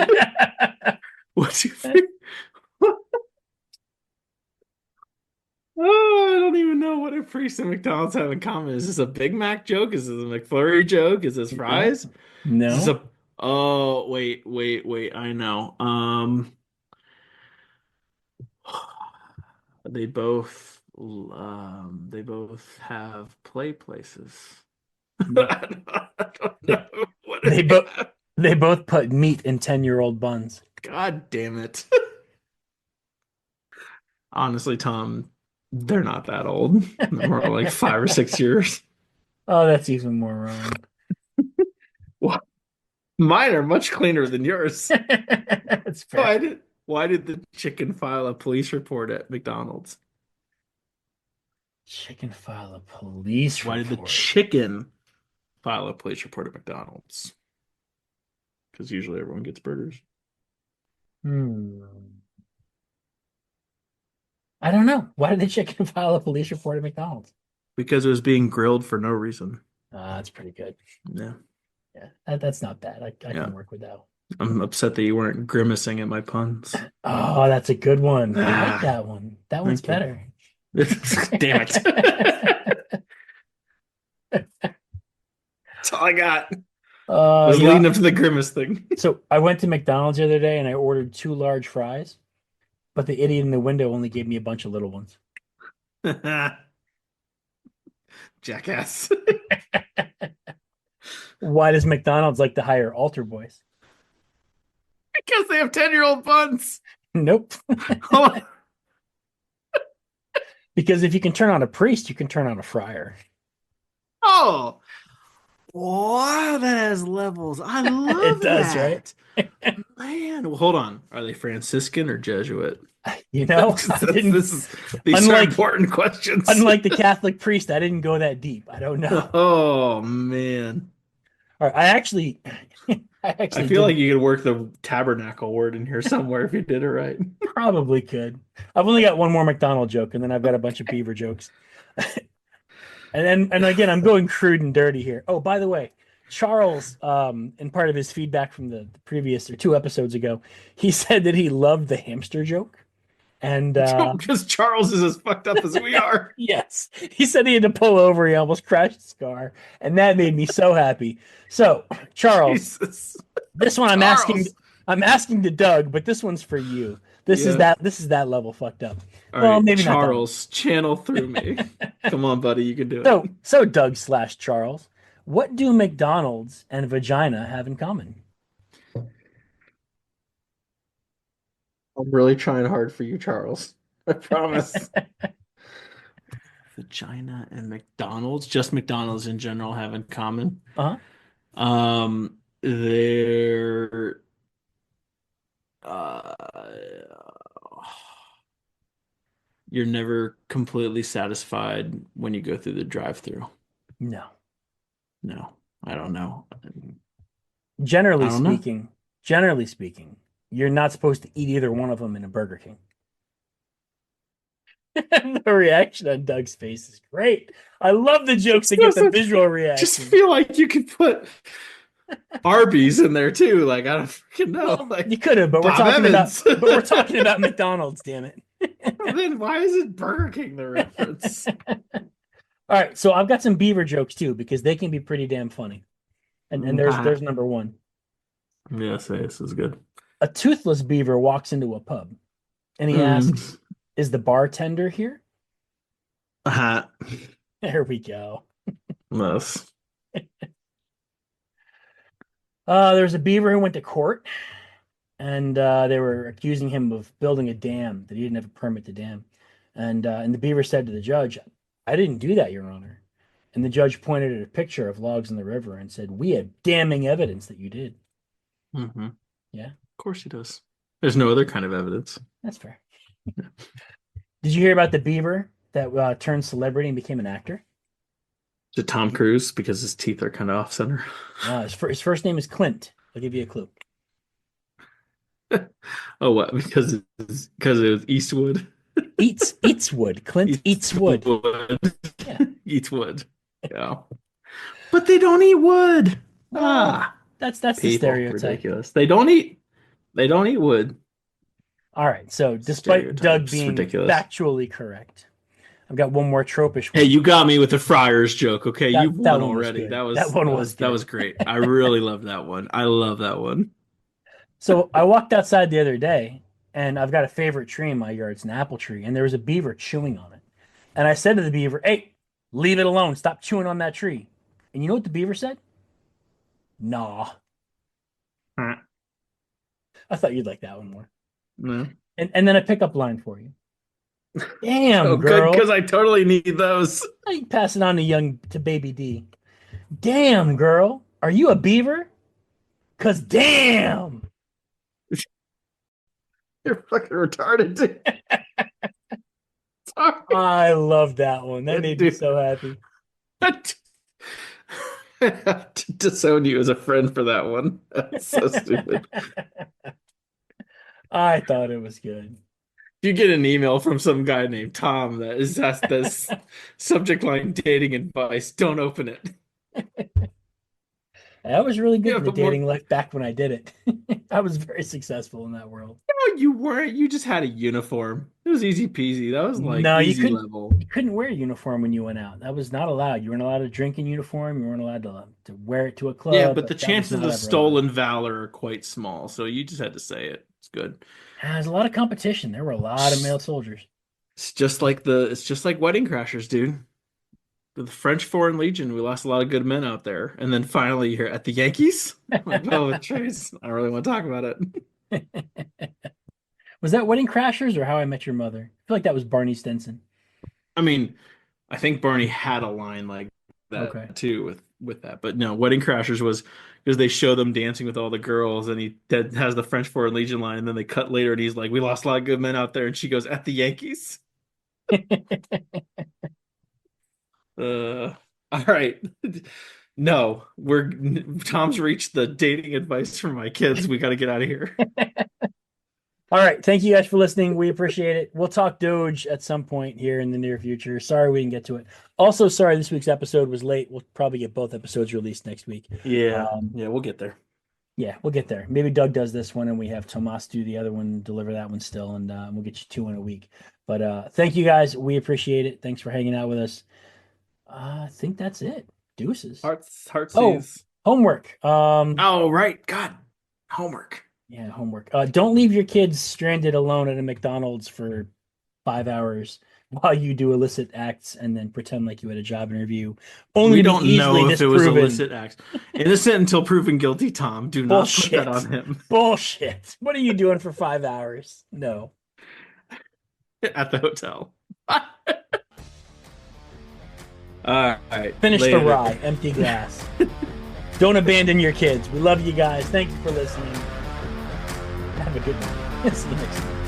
What do you think? Oh, I don't even know what a priest and McDonald's have in common. Is this a Big Mac joke? Is this a McFlurry joke? Is this No, fries? Is this no. a Oh, wait, I know. They both have play places. No. I don't They know what do they they both have. they both put meat in 10-year-old buns. God damn it. Honestly, Tom, they're not that old. They're more like 5 or 6 years. Oh, that's even more wrong. Well, mine are much cleaner than yours. That's fair. Why did the chicken file a police report at McDonald's? Chicken file a police Why did the report. chicken file a police report at McDonald's? Because usually everyone gets burgers. Hmm. I don't know. Why did the chicken file a police report at McDonald's? Because it was being grilled for no reason. That's pretty good. Yeah. Yeah, that's not bad. I Yeah. can work with that. I'm upset that you weren't grimacing at my puns. Oh, that's a good one. I like Ah, that one. That one's thank you. better. Damn it. That's all I got. Uh, Was you leading know, up to the grimace thing. so I went to McDonald's the other day and I ordered two large fries, but the idiot in the window only gave me a bunch of little ones. Jackass. Why does McDonald's like to hire altar boys? Because they have 10-year-old puns. Nope. Oh, Because if you can turn on a priest, you can turn on a friar. oh, wow, that has levels. I It love does, right? that. Man, well, hold on. Are they Franciscan or Jesuit? You know, I didn't, This is these are unlike important questions. unlike the Catholic priest, I didn't go that deep. I don't know. Oh man. All right, I actually, I I actually feel like did you could work the tabernacle word in here somewhere if you did it right. probably could. I've only got one more McDonald joke, and then I've got a bunch of Beaver jokes. And again, I'm going crude and dirty here. Oh, by the way, Charles, in part of his feedback from the previous or two episodes ago, he said that he loved the hamster joke. And Because Charles is as fucked up as we are. yes, he said he had to pull over. He almost crashed his car, and that made me so happy. So, Charles, Jesus. this one Charles. I'm asking to Doug, but this one's for you. Yeah. This is that level fucked up. All Well, right, maybe not that level. Charles, channel through me. Come on, buddy, you can do it. So Doug slash Charles, what do McDonald's and vagina have in common? I'm really trying hard for you, Charles. I promise. Vagina and McDonald's, just McDonald's in general have in common. Uh-huh. They're uh you're never completely satisfied when you go through the drive-through. No. No, I don't know. I Generally don't know. speaking, generally speaking, you're not supposed to eat either one of them in a Burger King. The reaction on Doug's face is great. I love the jokes that get the visual Just reaction. feel like you could put Arby's in there too. Like I don't freaking know. Well, Like you could have, Bob Evans. but we're talking about McDonald's, damn it. Then why is it Burger King the reference? All right, so I've got some Beaver jokes too because they can be pretty damn funny. And Ah, there's number one. yes, this is good. A toothless beaver walks into a pub and he Mm. asks, "Is the bartender here?" Ah, There we go. yes. There's a beaver who went to court and they were accusing him of building a dam that he didn't have a permit to dam. And the beaver said to the judge, "I didn't do that, Your Honor." And the judge pointed at a picture of logs in the river and said, "We have damning evidence that you did." Mm-hmm. Yeah, Of course he does. There's no other kind of evidence. that's fair. Did you hear about the beaver that turned celebrity and became an actor? To Tom Cruise because his teeth are kind of off center. His first name is Clint. I'll give you a clue. Oh, what? Because it was Eastwood. Eats wood. Clint eats wood. Eastwood. Yeah. Eats wood. Yeah. But they don't eat wood. Well, Ah, that's the people, stereotype. ridiculous. They don't eat wood. All right. So despite Doug Stereotypes, being ridiculous. factually correct, I've got one more tropish Hey, one. you got me with the Friars joke. Okay, you That won one was already. good. That one was That good. was great. I really love that one. I love that one. So I walked outside the other day, and I've got a favorite tree in my yard. It's an apple tree, and there was a beaver chewing on it. And I said to the beaver, "Hey, leave it alone. Stop chewing on that tree." And you know what the beaver said? Nah. I thought you'd like that one more. No. And then a pickup line for you. Damn, Oh, good, girl. because I totally need those. I pass it on to baby D. Damn, girl. Are you a beaver? Cause damn. You're fucking retarded, dude. Sorry. I love that one. That made me Dude. so happy. I have to disown you as a friend for that one. That's so stupid. I thought it was good. If you get an email from some guy named Tom that is that's this subject line dating advice, don't open it. I was really good Yeah, in the but more. dating life back when I did it. I was very successful in that world. No, you weren't. You just had a uniform. It was easy peasy. That was like No, easy level. you couldn't wear a uniform when you went out. That was not allowed. You weren't allowed to drink in uniform. You weren't allowed to wear it to a Yeah, club. but the Like, that was chances not of ever allowed. stolen valor are quite small, so you just had to say it. It's good. There's a lot of competition. There were a lot of male soldiers. It's just like Wedding Crashers, dude. The French Foreign Legion, we lost a lot of good men out there. And then finally you're at the Yankees. Like, oh, Trace, I don't really want to talk about it. Was that Wedding Crashers or How I Met Your Mother? I feel like that was Barney Stinson. I mean, I think Barney had a line like that Okay. too with that, but no, Wedding Crashers was because they show them dancing with all the girls, and he that has the French Foreign Legion line, and then they cut later, and he's like, "We lost a lot of good men out there," and she goes, "At the Yankees." All right. No, we're Tom's reached the dating advice for my kids. We got to get out of here. All right. Thank you guys for listening. We appreciate it. We'll talk Doge at some point here in the near future. Sorry we didn't get to it. Also, sorry this week's episode was late. We'll probably get both episodes released next week. Yeah, yeah, we'll get there. Yeah, we'll get there. Maybe Doug does this one and we have Tomas do the other one, deliver that one still, and we'll get you two in a week. But thank you guys. We appreciate it. Thanks for hanging out with us. I think that's it. Deuces. Oh, Heartsies. homework. Oh, right. God, homework. Yeah, homework. Don't leave your kids stranded alone at a McDonald's for 5 hours while you do illicit acts and then pretend like you had a job interview. Only We to be don't easily know if it was disproven. illicit acts. Innocent until proven guilty, Tom. Do not put Bullshit. that on him Bullshit. What are you doing for 5 hours? No. at the hotel. All right. Finish Later. the rye. Empty glass. Don't abandon your kids. We love you guys. Thank you for listening. Have a good night. See you next time.